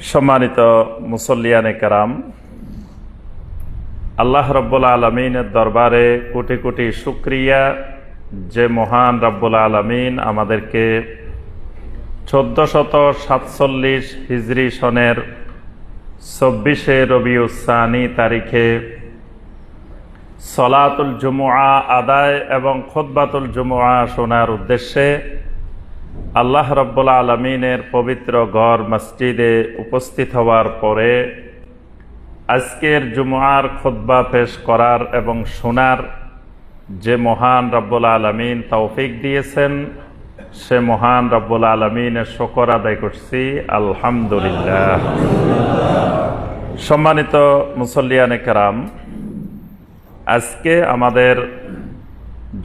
সম্মানিত মুসল্লিয়ানে কেরাম, আল্লাহ রাব্বুল আলামিনের দরবারে কোটি কোটি শুকরিয়া যে মহান রাব্বুল আলামিন আমাদেরকে 1447 হিজরি সনের 24শে রবিউস সানি তারিখে সলাতুল জুমুআ আদায় এবং খুতবাতুল জুমুআ শোনার উদ্দেশ্যে আল্লাহ রাব্বুল আলামিনের পবিত্র ঘর মসজিদে উপস্থিত হওয়ার পরে আজকের জুমুআর খুতবা পেশ করার এবং শোনার যে মহান রাব্বুল আলামিন তৌফিক দিয়েছেন, সে মহান রাব্বুল আলামিনের শুকর আদায় করছি, আলহামদুলিল্লাহ। সম্মানিত মুসল্লিয়ানে কেরাম, আজকে আমাদের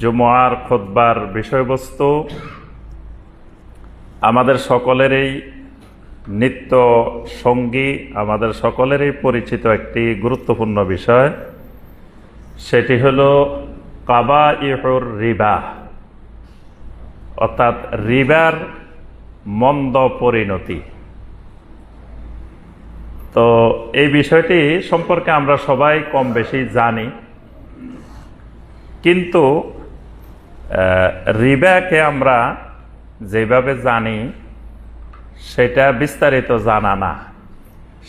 জুমুআর খুতবার বিষয়বস্তু আমাদের সকলেরই নিত্য সঙ্গী, আমাদের সকলেরই পরিচিত একটি গুরুত্বপূর্ণ বিষয়। সেটি হলো কাবাইহুর রিবা, অর্থাৎ রিবার মন্দ পরিণতি। তো এই বিষয়টি সম্পর্কে আমরা সবাই কম বেশি জানি, কিন্তু রিবাকে আমরা যেভাবে জানি সেটা বিস্তারিত জানা না,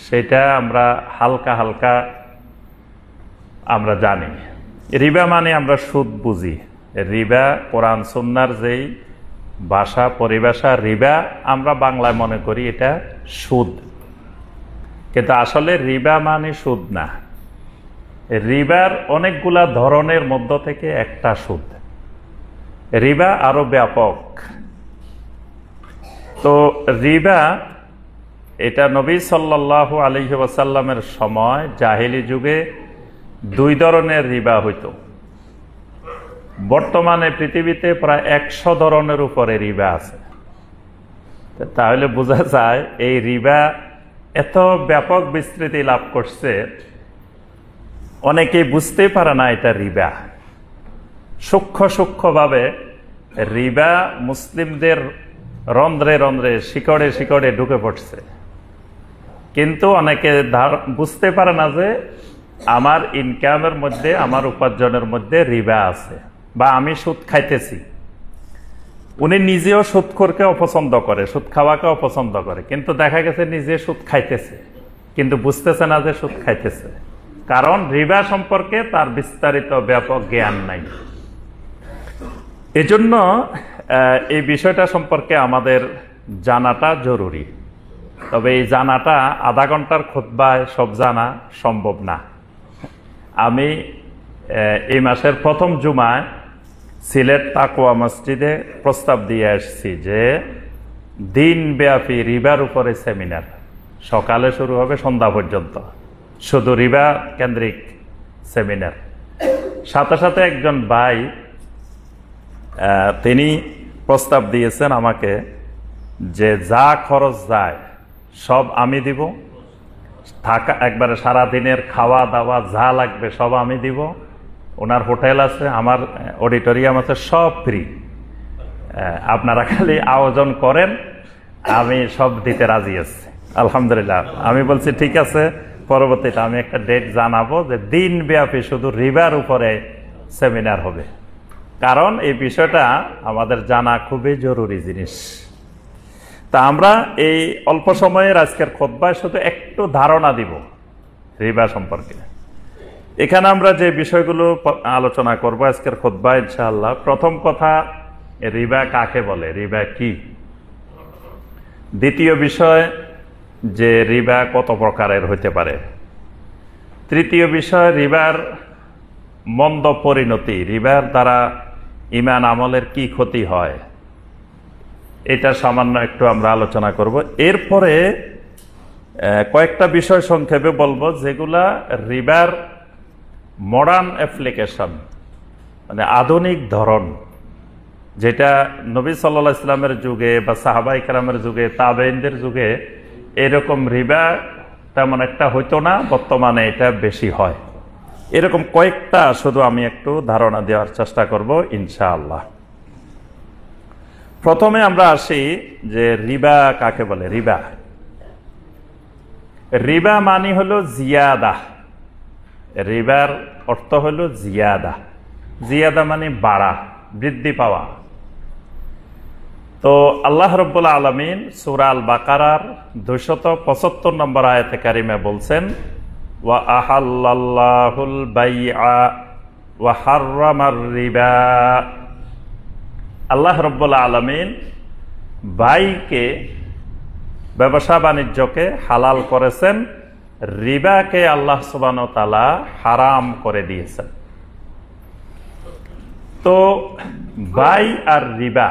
সেটা আমরা হালকা হালকা আমরা জানি। রিবা মানে আমরা সুদ বুঝি। রিবা কোরআন সুন্নাহর যেই ভাষা পরিভাষা, রিবা আমরা বাংলায় মনে করি এটা সুদ, কিন্তু আসলে রিবা মানে সুদ না। রিবার অনেকগুলা ধরনের মধ্য থেকে একটা সুদ। রিবা আরো ব্যাপক। তো রিবা এটা নবী সাল্লাল্লাহু আলাইহি ওয়াসাল্লামের সময় জাহেলি যুগে দুই ধরনের রিবা হইতো। বর্তমানে পৃথিবীতে প্রায় 100 ধরনের উপরে রিবা আছে। তাহলে বোঝা যায় এই রিবা এত ব্যাপক বিস্তৃতি লাভ করছে, অনেকেই বুঝতে পারে না এটা রিবা। সূক্ষ্ম সূক্ষ্মভাবে রিবা মুসলিমদের রন্ধ্রে রন্ধ্রে শিকড়ে শিকড়ে ঢুকে পড়ছে, কিন্তু অনেকে বুঝতে পারে না যে আমার ইনকামের মধ্যে, আমার উপার্জনের মধ্যে রিবা আছে, বা আমি সুদ খাইতেছি। উনি নিজেও সুদখোরকে অপছন্দ করে, সুদ খাওয়াকে অপছন্দ করে, কিন্তু দেখা গেছে নিজে সুদ খাইতেছে, কিন্তু বুঝতেছে না যে সুদ খাইতেছে, কারণ রিবা সম্পর্কে তার বিস্তারিত ব্যাপক জ্ঞান নাই। এজন্য এই বিষয়টা সম্পর্কে আমাদের জানাটা জরুরি। তবে এই জানাটা আধা ঘন্টার খুতবায় সব জানা সম্ভব না। আমি এই মাসের প্রথম জুমায় সিলেট তাকওয়া মসজিদে প্রস্তাব দিয়ে আসছি যে দিনব্যাপী রিবার উপরে সেমিনার, সকালে শুরু হবে সন্ধ্যা পর্যন্ত, শুধু রিবা কেন্দ্রিক সেমিনার। সাথে সাথে একজন ভাই তিনি প্রস্তাব দিয়েছেন আমাকে যে যা খরচ যায় সব আমি দিব, থাকা একবারে সারাদিনের খাওয়া দাওয়া যা লাগবে সব আমি দিব, ওনার হোটেল আছে, আমার অডিটোরিয়াম আছে, সব ফ্রি, আপনারা খালি আয়োজন করেন, আমি সব দিতে রাজি আছি। আলহামদুলিল্লাহ। আমি বলছি ঠিক আছে, পরবর্তীতে আমি একটা ডেট জানাবো যে দিনব্যাপী শুধু রিবার উপরে সেমিনার হবে, কারণ এই বিষয়টা আমাদের জানা খুবই জরুরি জিনিস। তা আমরা এই অল্প সময়ের আজকের খুতবায় শুধু একটু ধারণা দিব রিবা সম্পর্কে। এখানে আমরা যে বিষয়গুলো আলোচনা করব আজকের খুতবায় ইনশাআল্লাহ, প্রথম কথা রিবা কাকে বলে, রিবা কি। দ্বিতীয় বিষয় যে রিবা কত প্রকারের হইতে পারে। তৃতীয় বিষয় রিবার মন্দ পরিণতি, রিবার দ্বারা ঈমান আমলের কি ক্ষতি হয়, এটা সামান্য একটু আমরা আলোচনা করব। এরপরে কয়েকটা বিষয় সংক্ষেপে বলবো যেগুলা রিবার মডার্ন অ্যাপ্লিকেশন, মানে আধুনিক ধরন, যেটা নবী সাল্লাল্লাহু আলাইহি ওয়াসাল্লামের যুগে বা সাহাবায়ে কেরামের যুগে, তাবেঈনদের যুগে এরকম রিবা তেমন একটা হইতো না, বর্তমানে এটা বেশি হয়। এরকম কয়েকটা শুধু আমি একটু ধারণা দেওয়ার চেষ্টা করব ইনশাআল্লাহ। প্রথমে আমরা আসি যে রিবা কাকে বলে। রিবা রিবা মানে হলো জিয়াদা। রিবার অর্থ হলো জিয়াদা। জিয়াদা মানে বাড়া, বৃদ্ধি পাওয়া। তো আল্লাহ রাব্বুল আলামিন সূরা আল বাকারার 275 নম্বর আয়াতে কারিমে বলছেন, ওয়া আহাল্লাল্লাহুল বাইআ ওয়া হাররামার রিবা। আল্লাহ রাব্বুল আলামিন বাইকে, ব্যবসা বাণিজ্যকে হালাল করেছেন, রিবাকে আল্লাহ সুবহানাহু ওয়া তাআলা হারাম করে দিয়েছেন। তো বাই আর রিবা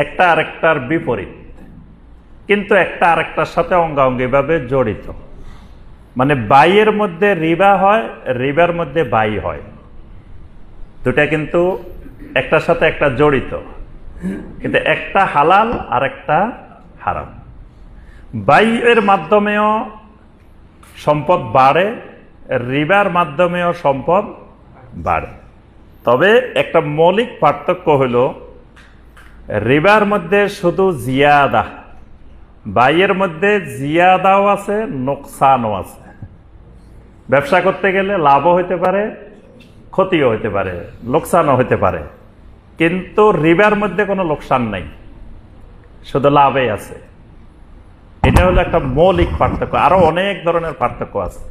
একটা আরেকটার বিপরীত, কিন্তু একটা আরেকটার সাথে অঙ্গাঙ্গিভাবে জড়িত। মানে বাইয়ের মধ্যে রিবা হয়, রিবার মধ্যে বাই হয়, দুটা কিন্তু একটার সাথে একটা জড়িত, কিন্তু একটা হালাল আর একটা হারাম। বাইয়ের মাধ্যমেও সম্পদ বাড়ে, রিবার মাধ্যমেও সম্পদ বাড়ে। তবে একটা মৌলিক পার্থক্য হলো রিবার মধ্যে শুধু জিয়াদা, বাইয়ের মধ্যে জিয়াদাও আছে, নোকসানও আছে। ব্যবসা করতে গেলে লাভও হইতে পারে, ক্ষতিও হইতে পারে, লোকসানও হইতে পারে, কিন্তু রিবার মধ্যে কোনো লোকসান নাই, শুধু লাভই আছে। এটা হলো একটা মৌলিক পার্থক্য। আরো অনেক ধরনের পার্থক্য আছে।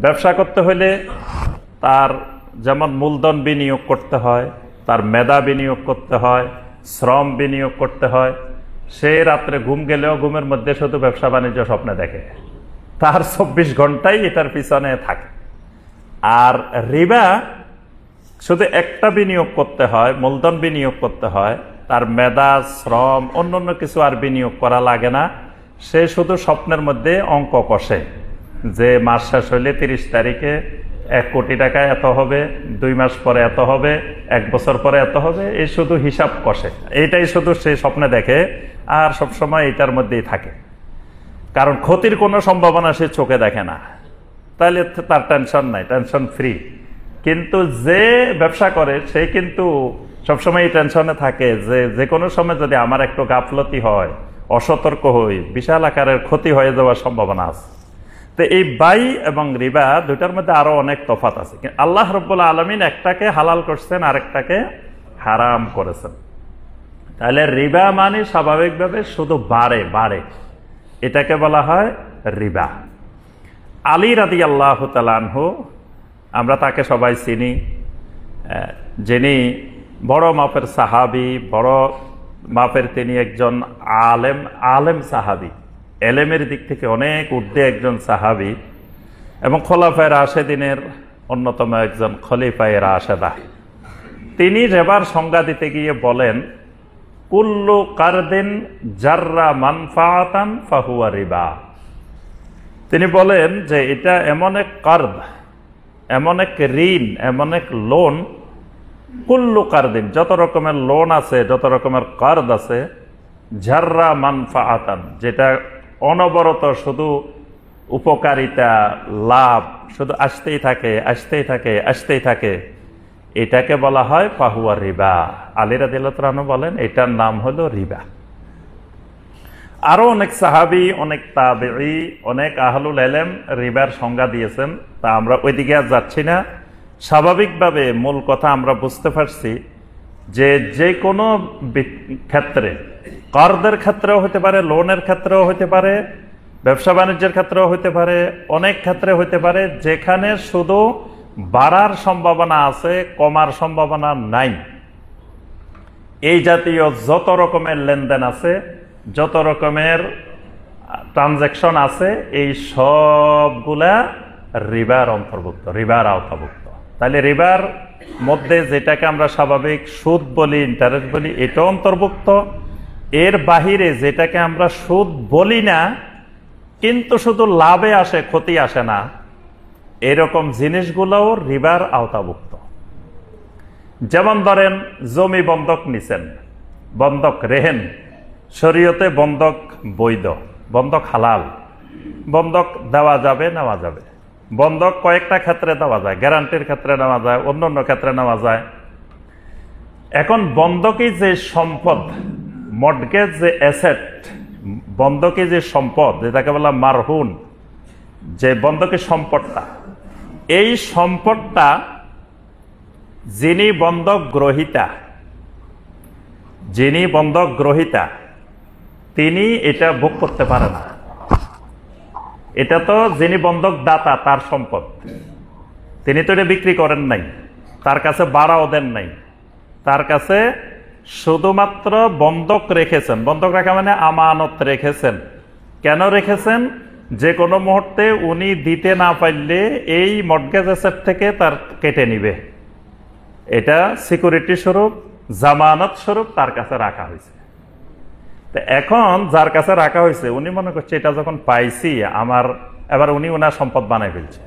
ব্যবসা করতে হলে তার যেমন মূলধন বিনিয়োগ করতে হয়, তার মেধা বিনিয়োগ করতে হয়, শ্রম বিনিয়োগ করতে হয়। সে রাত্রে ঘুম গেলেও ঘুমের মধ্যে শুধু ব্যবসা বাণিজ্য স্বপ্নে দেখে, তার 24 ঘন্টাই এটার পিছনে থাকে। আর রিবা শুধু একটা বিনিয়োগ করতে হয়, মূলধন বিনিয়োগ করতে হয়, তার মেধা, শ্রম, অন্যান্য কিছু আর বিনিয়োগ করা লাগে না। সে শুধু স্বপ্নের মধ্যে অঙ্ক কষে যে মাস শেষ হইলে 30 তারিখে 1 কোটি টাকা এত হবে, 2 মাস পরে এত হবে, 1 বছর পরে এত হবে, এই শুধু হিসাব কষে। এইটাই শুধু সে স্বপ্নে দেখে আর সবসময় এটার মধ্যেই থাকে। কারণ ক্ষতির কোনো সম্ভাবনা সে চোখে দেখে না, তাহলে তার টেনশন নাই, টেনশন ফ্রি। কিন্তু যে ব্যবসা করে সে কিন্তু সবসময় এই টেনশনে থাকে যে যে কোনো সময় যদি আমার একটু গাফলতি হয়, অসতর্ক হই, বিশাল আকারের ক্ষতি হয়ে যাওয়ার সম্ভাবনা আছে। তো এই বাই এবং রিবা দুটার মধ্যে আরো অনেক তফাৎ আছে। আল্লাহ রাব্বুল আলামিন একটাকে হালাল করছেন, আরেকটাকে হারাম করেছেন। তাহলে রিবা মানে স্বাভাবিকভাবে শুধু বাড়ে বাড়ে, এটাকে বলা হয় রিবা। আলী রাদিয়াল্লাহু তাআলা আনহু, আমরা তাকে সবাই চিনি, যিনি বড় মাপের সাহাবী, বড় মাপের তিনি একজন আলেম সাহাবী, এলেমের দিক থেকে অনেক ঊর্ধ্বে একজন সাহাবী এবং খোলাফায়ে রাশেদিনের অন্যতম একজন খলিফায়ে রাশেদা। তিনি রিবার সংজ্ঞা দিতে গিয়ে বলেন, কুল্লু কারদিন জাররা মানফাআতান ফাহুয়া রিবা। তিনি বলেন যে এটা এমন এক কার্দ, এমন এক ঋণ, এমন এক লোন, কুল্লু কারদিন, যত রকমের লোন আছে, যত রকমের কার্দ আছে, জাররা মানফাআতান, যেটা অনবরত শুধু উপকারিতা, লাভ শুধু আসতেই থাকে, আসতেই থাকে, আসতেই থাকে, এটাকে বলা হয় ফাহুয়া রিবা। আলী রাদিয়াল্লাহু তাআলা আনহু বলেন এটার নাম হলো রিবা। আরো অনেক সাহাবী, অনেক তাবেঈ, অনেক আহলুল ইলম রিবার সংজ্ঞা দিয়েছেন, তা আমরা ওইদিকে আর যাচ্ছি না। স্বাভাবিকভাবে মূল কথা আমরা বুঝতে পারছি যে যে কোনো ক্ষেত্রে, কর্দের ক্ষেত্রেও হতে পারে, লোনের ক্ষেত্রেও হতে পারে, ব্যবসা বাণিজ্যের ক্ষেত্রেও হতে পারে, অনেক ক্ষেত্রে হতে পারে, যেখানে শুধু বাড়ার সম্ভাবনা আছে, কমার সম্ভাবনা নাই, এই জাতীয় যত রকমের লেনদেন আছে, যত রকমের ট্রানজাকশন আছে, এই সবগুলা রিবার অন্তর্ভুক্ত, রিবার আওতাভুক্ত। তাহলে রিবার মধ্যে যেটাকে আমরা স্বাভাবিক সুদ বলি, ইন্টারেস্ট বলি, এটা অন্তর্ভুক্ত। এর বাহিরে যেটাকে আমরা সুদ বলি না কিন্তু শুধু লাভে আসে, ক্ষতি আসে না, এরকম জিনিসগুলোও রিবার আওতাভুক্ত। যেমন ধরেন জমি বন্ধক নিছেন, বন্ধক রেহেন, শরীয়তে বন্ধক বৈধ, বন্ধক হালাল, বন্ধক দেওয়া যাবে, নেওয়া যাবে। বন্ধক কয়েকটা ক্ষেত্রে দেওয়া যায়, গ্যারান্টির ক্ষেত্রে নেওয়া যায়, অন্যান্য ক্ষেত্রে নেওয়া যায়। এখন বন্ধকি যে সম্পদ, মর্টগেজ যে অ্যাসেট, বন্ধকি যে সম্পদ, যেটাকে বলা মারহুন, যে বন্ধকি সম্পদটা, এই সম্পদটা যিনি বন্ধক গ্রহিতা তিনি এটা ভোগ করতে পারে না। এটা তো যিনি বন্ধক দাতা তার সম্পদ, তিনি তো এটা বিক্রি করেন নাই, তার কাছে বাড়াও দেন নাই, তার কাছে শুধুমাত্র বন্ধক রেখেছেন। বন্ধক রাখা মানে আমানত রেখেছেন। কেন রেখেছেন? যে কোনো মুহূর্তে উনি দিতে না পারলে এই মর্টগেজ অ্যাসেট থেকে তার কেটে নিবে। এটা সিকিউরিটি স্বরূপ, জামানত স্বরূপ তার কাছে রাখা হয়েছে। এখন যার কাছে রাখা হয়েছে উনি মনে করছে এটা যখন পাইছি আমার, এবার উনি ওনার সম্পদ বানাই ফেলছে।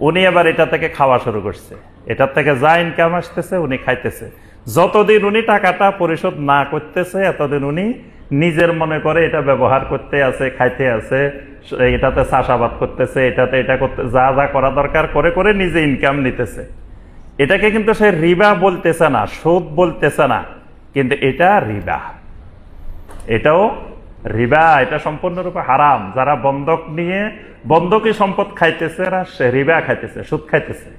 উনি এবার এটা থেকে খাওয়া শুরু করছে, এটার থেকে যা ইনকাম আসতেছে উনি খাইতেছে। যতদিন উনি টাকাটা পরিশোধ না করতেছে এতদিন উনি নিজের মনে করে এটা ব্যবহার করতে আছে, খাইতে আছে, এটাতে চাষাবাদ করতেছে, এটাতে এটা করতে, যা যা করা দরকার করে করে নিজে ইনকাম নিতেছে। এটাকে কিন্তু সে রিবা বলতেছে না, সুদ বলতেছে না, কিন্তু এটা রিবা, এটাও রিবা, এটা সম্পূর্ণরূপে হারাম। যারা বন্ধক নিয়ে বন্ধকি সম্পদ খাইতেছে এরা রিবা খাইতেছে, সুদ খাইতেছে,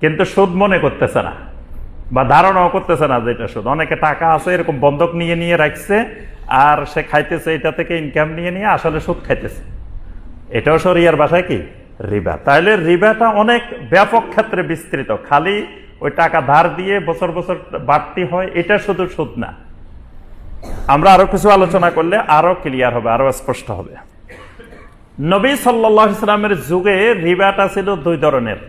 কিন্তু সুদ মনে করতেছে না বা ধারণাও করতেছে না যে এটা সুদ। অনেকে টাকা আছে এরকম বন্ধক নিয়ে নিয়ে রাখছে আর সে খাইতেছে, এটা থেকে ইনকাম নিয়ে নিয়ে আসলে সুদ খাইতেছে। এটাও শরিয়ার ভাষায় কি? রিবা। তাহলে রিবাটা অনেক ব্যাপক ক্ষেত্রে বিস্তৃত। খালি ওই টাকা ধার দিয়ে বছর বছর বাড়তি হয় এটা শুধু সুদ না। আমরা আরো কিছু আলোচনা করলে আরো ক্লিয়ার হবে, আরো স্পষ্ট হবে। নবী সাল্লাল্লাহু আলাইহি ওয়াসাল্লামের যুগে রিবাটা ছিল দুই ধরনের।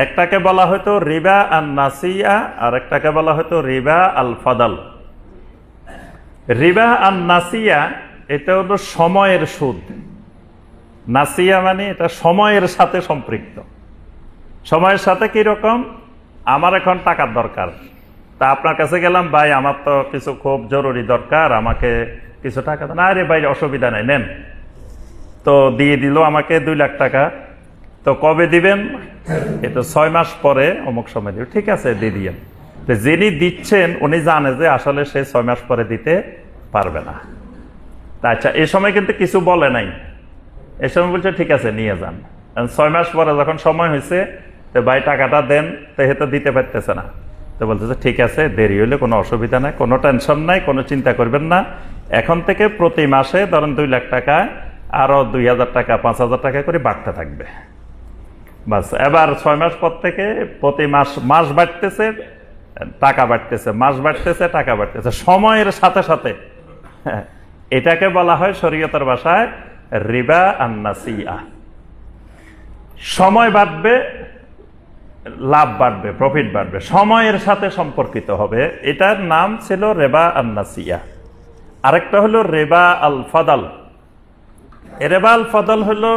একটাকে বলা হতো রিবা আন নাসিয়া, আর একটাকে বলা হতো রিবা আল ফাদাল। রিবা আন নাসিয়া এটা হলো সময়ের সুদ। নাসিয়া মানে এটা সময়ের সাথে সম্পৃক্ত। সময়ের সাথে কি রকম? আমার এখন টাকার দরকার, তা আপনার কাছে গেলাম, ভাই আমার তো কিছু খুব জরুরি দরকার, আমাকে কিছু টাকা দেন। আরে ভাই অসুবিধা নাই, নেন। তো দিয়ে দিল আমাকে 2 লাখ টাকা। তো কবে দিবেন? এটা 6 মাস পরে অমুক সময় দিবেন। ঠিক আছে, দিয়ে দিয়েন। যিনি দিচ্ছেন উনি জানে যে আসলে সে 6 মাস পরে দিতে পারবে না। আচ্ছা, এই সময় কিন্তু কিছু বলে নাই, এই সময় বলছে ঠিক আছে নিয়ে যান। 6 মাস পরে যখন সময় হয়েছে, তো ভাই টাকাটা দেন, তো হে তো দিতে পারতেছে না। তো বলতেছে ঠিক আছে, দেরি হইলে কোনো অসুবিধা নাই, কোনো টেনশন নাই, কোনো চিন্তা করবেন না। এখন থেকে প্রতি মাসে ধরেন 2 লাখ টাকা আরো 2000 টাকা 5000 টাকা করে বাড়তে থাকবে। বাস, এবার 6 মাস পর থেকে প্রতি মাস বাড়তেছে, টাকা বাড়তেছে, মাস বাড়তেছে, টাকা বাড়তেছে, সময়ের সাথে সাথে। এটাকে বলা হয় শরীয়তের ভাষায় রিবা আন নাসিয়া। সময় বাড়বে, লাভ বাড়বে, প্রফিট বাড়বে, সময়ের সাথে সম্পর্কিত হবে। এটার নাম ছিল রিবা আন নাসিয়া। আরেকটা হলো রিবা আল ফাদাল। রিবা আল ফাদাল হলো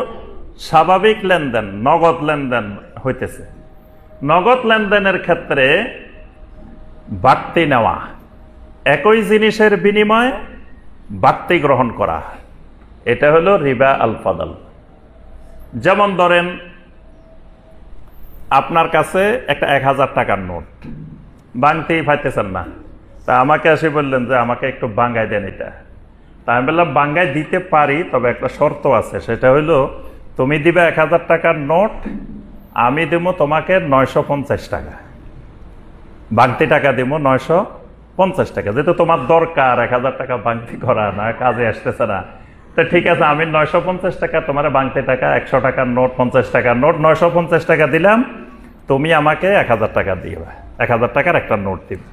স্বাভাবিক লেনদেন, নগদ লেনদেন হইতেছে। নগদ লেনদেনের ক্ষেত্রে বাড়তি নেওয়া, একই জিনিসের বিনিময়ে বাড়তি গ্রহণ করা, এটা হলো রিবা আল ফাদাল। যেমন ধরেন আপনার কাছে একটা 1000 টাকার নোট, ভাঙতেই পাইতেছেন না, তা আমাকে এসে বললেন যে আমাকে একটু ভাঙ্গাই দেন এটা। তা আমি বললাম ভাঙ্গাই দিতে পারি, তবে একটা শর্ত আছে, সেটা হইলো তুমি দিবে 1000 টাকার নোট, আমি দেবো তোমাকে 950 টাকা, ভাঙতি টাকা দিব 950 টাকা, যেহেতু তোমার দরকার 1000 টাকা ভাঙতি করা, না কাজে আসতেছে না। তো ঠিক আছে, আমি 950 টাকা, তোমার ভাঙতি টাকা 100 টাকার নোট, 50 টাকার নোট, 950 টাকা দিলাম, তুমি আমাকে 1000 টাকা দিবে, 1000 টাকার একটা নোট দিবে।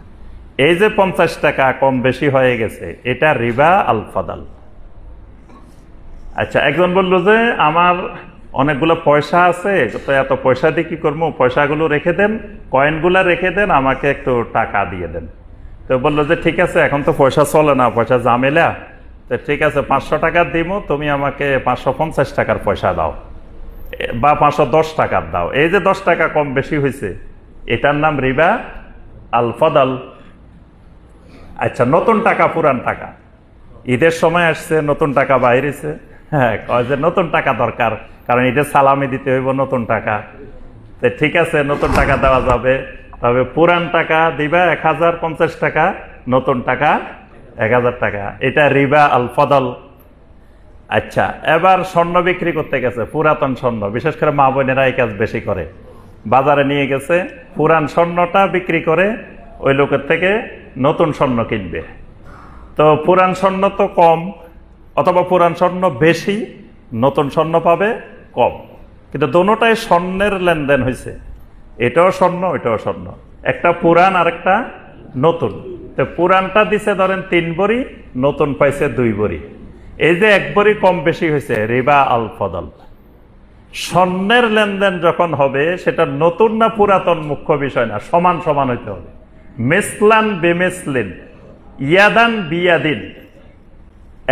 এই যে 50 টাকা কম বেশি হয়ে গেছে, এটা রিবা আল ফাদাল। আচ্ছা, একজন বললো যে আমার অনেকগুলো পয়সা আছে, তো এত পয়সা দিয়ে কি করবো, পয়সাগুলো রেখে দেন, কয়েনগুলা রেখে দেন, আমাকে একটু টাকা দিয়ে দেন। তো বললো যে ঠিক আছে, এখন তো পয়সা চলে না, পয়সা ঝামেলা, তো ঠিক আছে 500 টাকা দিব, তুমি আমাকে 550 টাকার পয়সা দাও বা 510 টাকার দাও। এই যে 10 টাকা কম বেশি হয়েছে, এটার নাম রিবা আল ফাদাল। আচ্ছা, নতুন টাকা পুরান টাকা, ঈদের সময় আসছে, নতুন টাকা বাইরেছে, হ্যাঁ, কয় যে নতুন টাকা দরকার, কারণ ঈদের সালামি দিতে হইব নতুন টাকা। তো ঠিক আছে, নতুন টাকা দেওয়া যাবে, তবে পুরান টাকা দিবা 1050 টাকা, নতুন টাকা 1000 টাকা। এটা রিবা আল ফাদাল। আচ্ছা, এবার স্বর্ণ বিক্রি করতে গেছে, পুরাতন স্বর্ণ, বিশেষ করে মা বোনেরা এই কাজ বেশি করে। বাজারে নিয়ে গেছে, পুরান স্বর্ণটা বিক্রি করে ওই লোকের থেকে নতুন স্বর্ণ কিনবে। তো পুরান স্বর্ণ তো কম, অথবা পুরান স্বর্ণ বেশি, নতুন স্বর্ণ পাবে কম, কিন্তু দোনোটাই স্বর্ণের লেনদেন হয়েছে। এটাও স্বর্ণ, ওইটাও স্বর্ণ, একটা পুরান আর একটা নতুন। তো পুরানটা দিছে ধরেন 3 ভরি, নতুন পাইছে 2 ভরি। এই যে 1 ভরি কম বেশি হয়েছে, রিবা আল ফদল। স্বর্ণের লেনদেন যখন হবে সেটা নতুন না পুরাতন মুখ্য বিষয় না, সমান সমান হইতে হবে। মিসলান বেমিসলিন, ইয়াদান বিয়াদিন।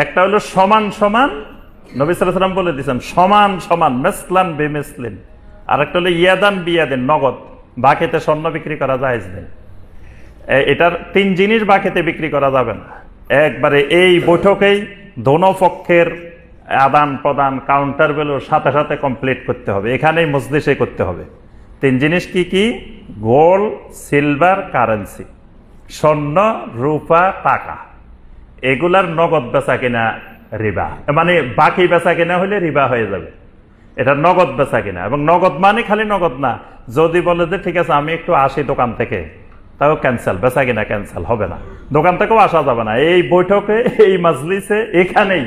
একটা হলো সমান সমান, নবী সাল্লাল্লাহু আলাইহি ওয়াসাল্লাম বলে দিয়েছেন সমান সমান, মিসলান বেমিসলিন। আর একটা হলো ইয়াদান বিয়াদিন, নগদ। বাকিতে স্বর্ণ বিক্রি করা জায়েজ নেই। এটার 3 জিনিস বাকিতে বিক্রি করা যাবে না। একবারে এই বৈঠকেই দোনো পক্ষের আদান প্রদান, কাউন্টার ভ্যালুর সাথে সাথে কমপ্লিট করতে হবে, এখানেই মজলিসে করতে হবে। 3 জিনিস কি কি? গোল্ড, সিলভার, কারেন্সি, স্বর্ণ, রূপা, টাকা। এগুলার নগদ বেচা কিনা রিবা, মানে বাকি বেচা কিনা হলে রিবা হয়ে যাবে। এটা নগদ বেচা কিনা, এবং নগদ মানে খালি নগদ না। যদি বলে যে ঠিক আছে আমি একটু আসি দোকান থেকে, তাও ক্যান্সেল, বেচা কিনা ক্যান্সেল হবে না, দোকান থেকেও আসা যাবে না। এই বৈঠকে, এই মাজলিসে, এখানেই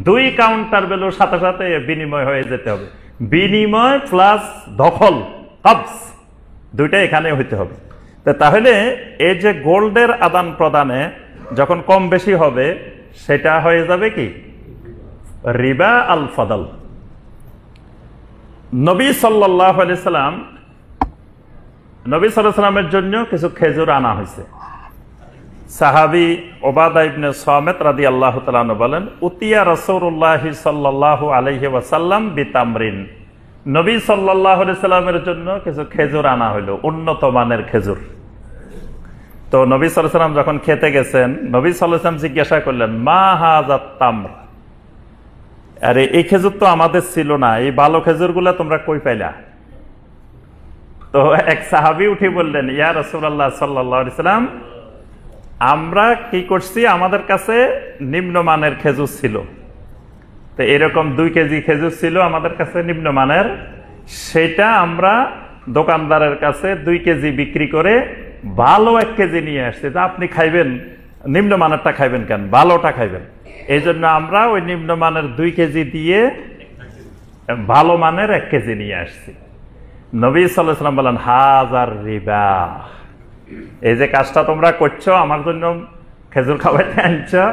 2 কাউন্টার ভ্যালুর সাথে সাথে বিনিময় হয়ে যেতে হবে। বিনিময় প্লাস দখল, কবজ, দুইটা এখানে হইতে হবে। তাহলে এই যে গোল্ডের আদান প্রদানে যখন কম বেশি হবে, সেটা হয়ে যাবে কি? রিবা আল ফদল। নবী সাল্লাল্লাহু আলাইহি সাল্লাম, নবী সাল্লাল্লাহু আলাইহি সাল্লামের জন্য কিছু খেজুর আনা হয়েছে। সাহাবী উবাদা ইবনে সামিত রাদিয়াল্লাহু তাআলা আনহু বলেন, উতিয়া রাসূলুল্লাহ সাল্লাল্লাহু আলাইহি ওয়াসাল্লাম বিতামরিন। নবী সাল্লাল্লাহু আলাইহি সাল্লামের জন্য কিছু খেজুর আনা হলো, উন্নত মানের খেজুর। তো নবী সাল্লাল্লাহু আলাইহি সাল্লাম যখন খেতে গেছেন, নবী সাল্লাল্লাহু আলাইহি সাল্লাম জিজ্ঞাসা করলেন, মা হাযাত তামর, আরে এই খেজুর তো আমাদের ছিল না, এই ভালো খেজুরগুলা তোমরা কই পাইলা? তো এক সাহাবী উঠে বললেন, ইয়া রাসূলুল্লাহ সাল্লাল্লাহু আলাইহি সাল্লাম, আমরা কি করছি, আমাদের কাছে নিম্নমানের খেজুর ছিল। তো এরকম 2 কেজি খেজুর ছিল আমাদের কাছে নিম্নমানের, সেটা আমরা দোকানদারের কাছে 2 কেজি বিক্রি করে ভালো 1 কেজি নিয়ে আসছি। তা আপনি খাইবেন, নিম্নমানেরটা খাইবেন কেন, ভালোটা খাইবেন। এই জন্য আমরা ওই নিম্নমানের 2 কেজি দিয়ে ভালো মানের 1 কেজি নিয়ে আসছি। নবী সাল্লাল্লাহু আলাইহি ওয়াসাল্লাম বলেন, হাযার রিবা, এই যে কাজটা তোমরা করছো, আমার জন্য খেজুর খাওয়াইতে আনছো,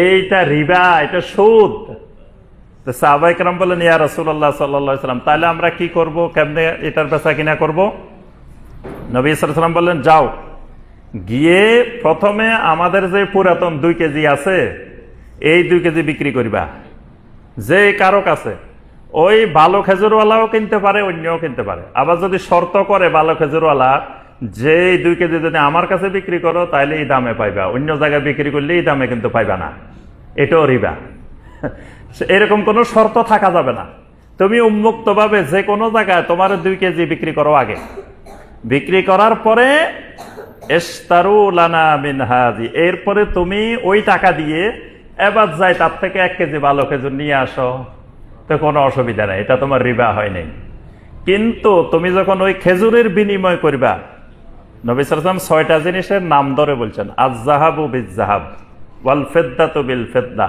এইটা রিবা, এটা সুদ। তো সাহাবায়ে কেরাম বলেন, ইয়া রাসূলুল্লাহ সাল্লাল্লাহু আলাইহি ওয়াসাল্লাম, তাহলে আমরা কি করব, কেমনে এটার বেচা কিনা করব? নবী সাল্লাল্লাহু আলাইহি ওয়াসাল্লাম বললেন, যাও গিয়ে প্রথমে আমাদের যে পুরাতন 2 কেজি আছে, এই 2 কেজি বিক্রি করিবা। যে কারো কাছে ওই ভালো খেজুরওয়ালাও কিনতে পারে, অন্যও কিনতে পারে। আবার যদি শর্ত করে ভালো খেজুরওয়ালা, যে 2 কেজি যদি আমার কাছে বিক্রি করো তাহলে এই দামে পাইবা, অন্য জায়গায় বিক্রি করলে এই দামে কিন্তু পাইবা না, এটাও রিবা। এরকম কোনো শর্ত থাকা যাবে না। তুমি উন্মুক্ত ভাবে যে কোনো জায়গায় তোমার 2 কেজি বিক্রি করো, আগে বিক্রি করার পরে ইশতারু লানা মিন হাযি, এরপরে তুমি ওই টাকা দিয়ে এবার যাই তার থেকে 1 কেজি ভালো খেজুর নিয়ে আসো, তো কোনো অসুবিধা নাই, এটা তোমার রিবা হয় নাই। কিন্তু তুমি যখন ওই খেজুরের বিনিময় করবা, নবী সাল্লাল্লাহু আলাইহি ওয়াসাল্লাম 6টা জিনিসের নাম ধরে বলছেন, আয-যাহাবু বিয-যাহাব, ওয়াল ফিদ্দাতু বিল ফিদ্দা,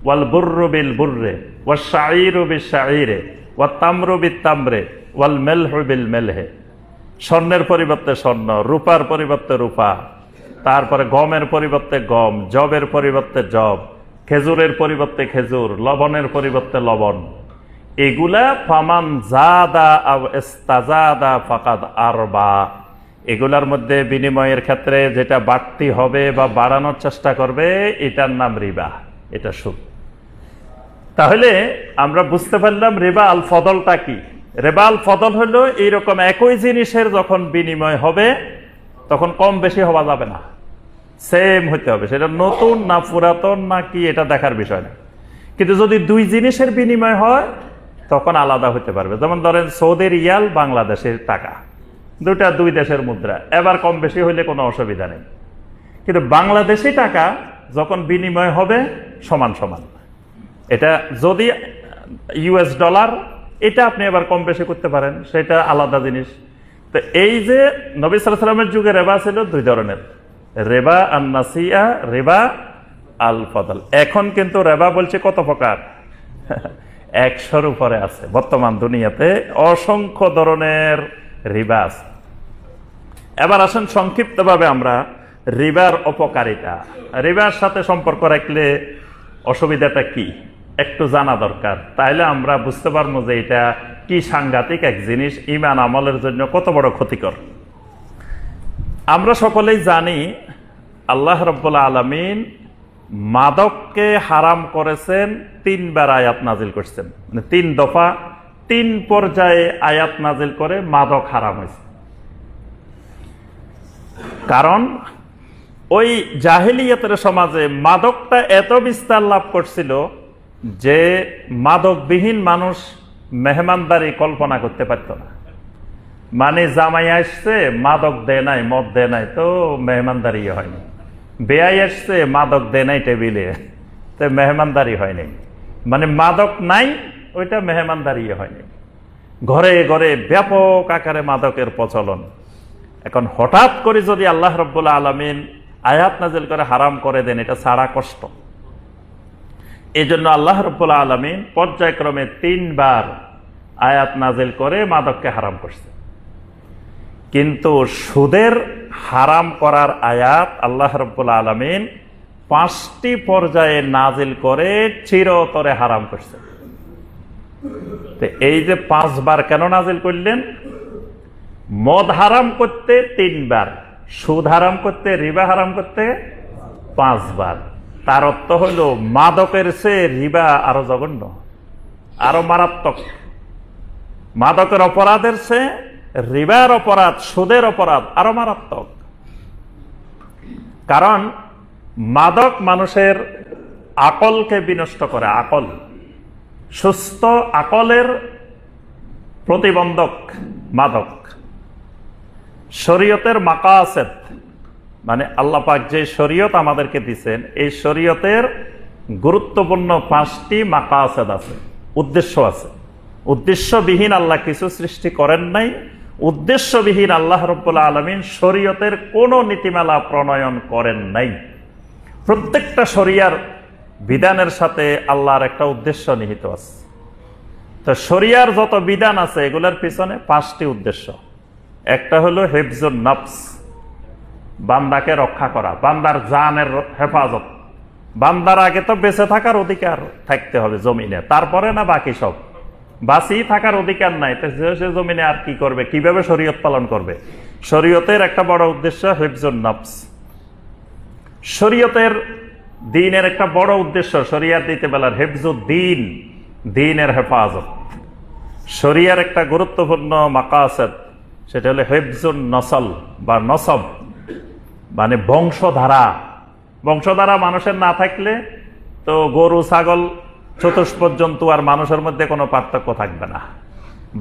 ওয়াল বুররু বিল বুররি, ওয়াশ শাঈরু বিশ-শাঈরি, ওয়াত তামরু বিত-তামরি, ওয়াল মিলহু বিল মিলহি। স্বর্ণের পরিবর্তে স্বর্ণ, রূপার পরিবর্তে রূপা, তারপরে গমের পরিবর্তে গম, জবের পরিবর্তে জব, খেজুরের পরিবর্তে খেজুর, লবণের পরিবর্তে লবণ। এগুলা ফামান জাদা আও ইস্তাজাদা ফাকাদ আরবা, এগুলার মধ্যে বিনিময়ের ক্ষেত্রে যেটা বাড়তি হবে বা বাড়ানোর চেষ্টা করবে, এটার নাম রিবা, এটা সুদ। তাহলে আমরা বুঝতে পারলাম রিবা আল ফদলটা কি। রিবা আল ফদল হলো এইরকম একই জিনিসের যখন বিনিময় হবে তখন কম বেশি হওয়া যাবে না, সেম হইতে হবে। সেটা নতুন না পুরাতন না কি এটা দেখার বিষয় না। কিন্তু যদি 2 জিনিসের বিনিময় হয় তখন আলাদা হতে পারবে। যেমন ধরেন সৌদি রিয়াল, বাংলাদেশের টাকা, 2 দেশের মুদ্রা, এবার কম বেশি হইলে কোনো অসুবিধা নেই। কিন্তু বাংলাদেশি টাকা যখন বিনিময় হবে সমান সমান, এটা যদি ইউএস ডলার, এটা আপনি আবার কম বেশি করতে পারেন, সেটা আলাদা জিনিস। তো এই যে নবী সাল্লাল্লাহু আলাইহি ওয়াসাল্লামের যুগে রেবা ছিল দুই ধরনের, রেবা আন নাসিয়া, রেবা আল ফদল। এখন কিন্তু রেবা বলছে কত প্রকার, 100-র উপরে আছে। বর্তমান দুনিয়াতে অসংখ্য ধরনের রিবা আছে। এবার আসেন সংক্ষিপ্তভাবে আমরা রিবার অপকারিতা, রিবার সাথে সম্পর্ক রাখলে অসুবিধাটা কি একটু জানা দরকার, তাইলে আমরা বুঝতে পারবো যে এটা কি সাংঘাতিক এক জিনিস, ঈমান আমলের জন্য কত বড় ক্ষতিকর। আমরা সকলেই জানি আল্লাহ রাব্বুল আলামিন মাদককে হারাম করেছেন, 3 বার আয়াত নাজিল করছেন, মানে 3 দফা 3 পর্যায়ে আয়াত নাজিল করে মাদক হারাম হয়েছে। কারণ ওই জাহেলিয়াতের সমাজে মাদকটা এত বিস্তার লাভ করছিল যে মাদকবিহীন মানুষ মেহমানদারি কল্পনা করতে পারত না। মানে জামাই আসছে মাদক দেয় নাই, মদ দেয় নাই, তো মেহমানদারি হয়নি। বেয়াই আসছে মাদক দেয় নাই টেবিলে, তো মেহমানদারি হয়নি। মানে মাদক নাই, ওইটা মেহমানদারি হয়নি। ঘরে ঘরে ব্যাপক আকারে মাদকের প্রচলন। এখন হঠাৎ করে যদি আল্লাহ রাব্বুল আলামিন আয়াত নাজিল করে হারাম করে দেন, এটা ছাড়া কষ্ট। এই জন্য আল্লাহ রাব্বুল আলামিন পর্যায়ক্রমে 3 বার আয়াত নাজিল করে মাদককে হারাম করছে। কিন্তু সুদের হারাম করার আয়াত আল্লাহ রাব্বুল আলামিন 5টি পর্যায়ে নাজিল করে চিরতরে হারাম করছে। তো এই যে 5 বার কেন নাজিল করলেন? মদ হারাম করতে 3 বার, সুদ হারাম করতে, রিবা হারাম করতে 5 বার। তার অর্থ হলো মাদকের চেয়ে রিবা আরো জঘন্য, আরো মারাত্মক। মাদকের অপরাধের চেয়ে রিবার অপরাধ, সুদের অপরাধ আরো মারাত্মক। কারণ মাদক মানুষের আকলকে বিনষ্ট করে। আকল, সুস্থ আকলের প্রতিবন্ধক মাদক। শরীয়তের মাকাসেদ, মানে আল্লাহ পাক যে শরীয়ত আমাদেরকে দিয়েছেন, এই শরীয়তের গুরুত্বপূর্ণ 5টি মাকাসেদ আছে, উদ্দেশ্য আছে। উদ্দেশ্যবিহীন আল্লাহ কিছু সৃষ্টি করেন নাই। উদ্দেশ্যবিহীন আল্লাহ রাব্বুল আলামিন শরীয়তের কোন নীতিমালা প্রণয়ন করেন নাই। প্রত্যেকটা শরিয়ার বিধানের সাথে আল্লাহর একটা উদ্দেশ্য নিহিত আছে। তো শরিয়ার যত বিধান আছে এগুলোর পিছনে 5টি উদ্দেশ্য। একটা হলো হিফজুন নফস, বান্দাকে রক্ষা করা, বান্দার জানের হেফাজত। বান্দার আগে তো বেঁচে থাকার অধিকার থাকতে হবে জমিনে, তারপরে না বাকি সব। বাঁচি থাকার অধিকার নাই, তো সে জমিনে আর কি করবে, কিভাবে শরীয়ত পালন করবে? শরীয়তের একটা বড় উদ্দেশ্য হিফজুন নফস। শরীয়তের দ্বীনের একটা বড় উদ্দেশ্য, শরিয়াত দিতে বেলার হিফজুদ্দীন, দ্বীনের হেফাজত। শরিয়ার একটা গুরুত্বপূর্ণ মাকাসেদ, সেটা হলো হিফজুন নসল বা নসব, মানে বংশধারা। বংশধারা মানুষের না থাকলে তো গরু, ছাগল, চতুষ্পদ জন্তু আর মানুষের মধ্যে কোনো পার্থক্য থাকবে না,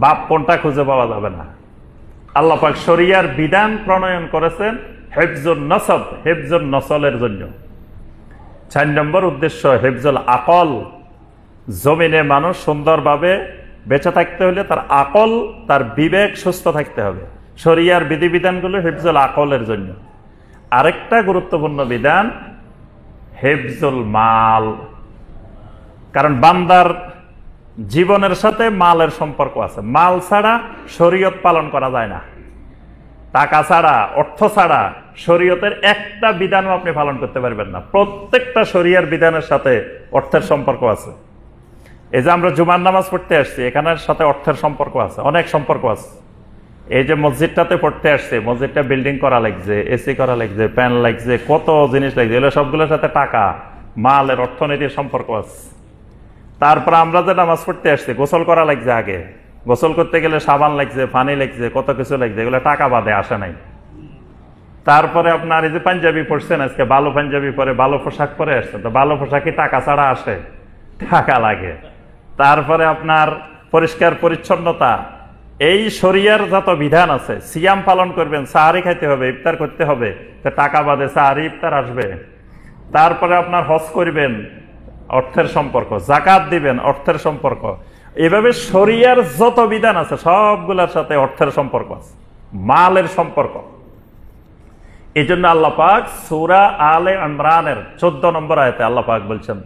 বাপ কোনটা খুঁজে পাওয়া যাবে না। আল্লাহ পাক শরিয়ার বিধান প্রণয়ন করেছেন হিফজুন নসব, হিফজুন নসলের জন্য। 4 নম্বর উদ্দেশ্য হিফজুল আকল। জমিনে মানুষ সুন্দরভাবে বেঁচে থাকতে হলে তার আকল, তার বিবেক সুস্থ থাকতে হবে। শরিয়ার বিধিবিধানগুলো হিফজুল আকলের জন্য। আরেকটা গুরুত্বপূর্ণ বিধান হিফজুল মাল, কারণ বান্দার জীবনের সাথে মালের সম্পর্ক আছে। মাল ছাড়া শরীয়ত পালন করা যায় না। টাকা ছাড়া, অর্থ ছাড়া শরীয়তের একটা বিধানও আপনি পালন করতে পারবেন না। প্রত্যেকটা শরিয়ার বিধানের সাথে অর্থের সম্পর্ক আছে। এই যে আমরা জুমার নামাজ পড়তে আসছি, এখানের সাথে অর্থের সম্পর্ক আছে, অনেক সম্পর্ক আছে। এই যে মসজিদটাতে পড়তে আসছে, মসজিদটা বিল্ডিং করা লাগছে, এসি করা লাগছে, ফ্যান লাগছে, কত জিনিস লাগছে, এগুলো সবগুলোর সাথে টাকা, মালের, অর্থনীতির সম্পর্ক আছে। তারপর আমরা যে নামাজ পড়তে আসছি, গোসল করা লাগছে, আগে গোসল করতে গেলে সাবান লাগছে, পানি লাগছে, কত কিছু লাগছে, এগুলো টাকা বাদে আসে নাই। তারপরে আপনার এই যে পাঞ্জাবি পড়ছেন আজকে, ভালো পাঞ্জাবি পরে, ভালো পোশাক পরে আসছেন, তো ভালো পোশাকই টাকা ছাড়া আসে? টাকা লাগে। তারপরে আপনার পরিষ্কার পরিচ্ছন্নতা, এই শরিয়ার যত বিধান আছে, সিয়াম পালন করবেন, সাহারি খাইতে হবে, ইফতার করতে হবে, তো টাকা বাদে সাহারি ইফতার আসবে। তারপরে আপনার হজ করবেন, অর্থের সম্পর্ক, জাকাত দিবেন অর্থের সম্পর্ক। এভাবে শরিয়ার যত বিধান আছে সবগুলোর সাথে অর্থের সম্পর্ক আছে, মালের সম্পর্ক। এই জন্য আল্লাহ পাক সূরা আলে ইমরানের 14 নম্বর আয়াতে আল্লাহ পাক বলছেন,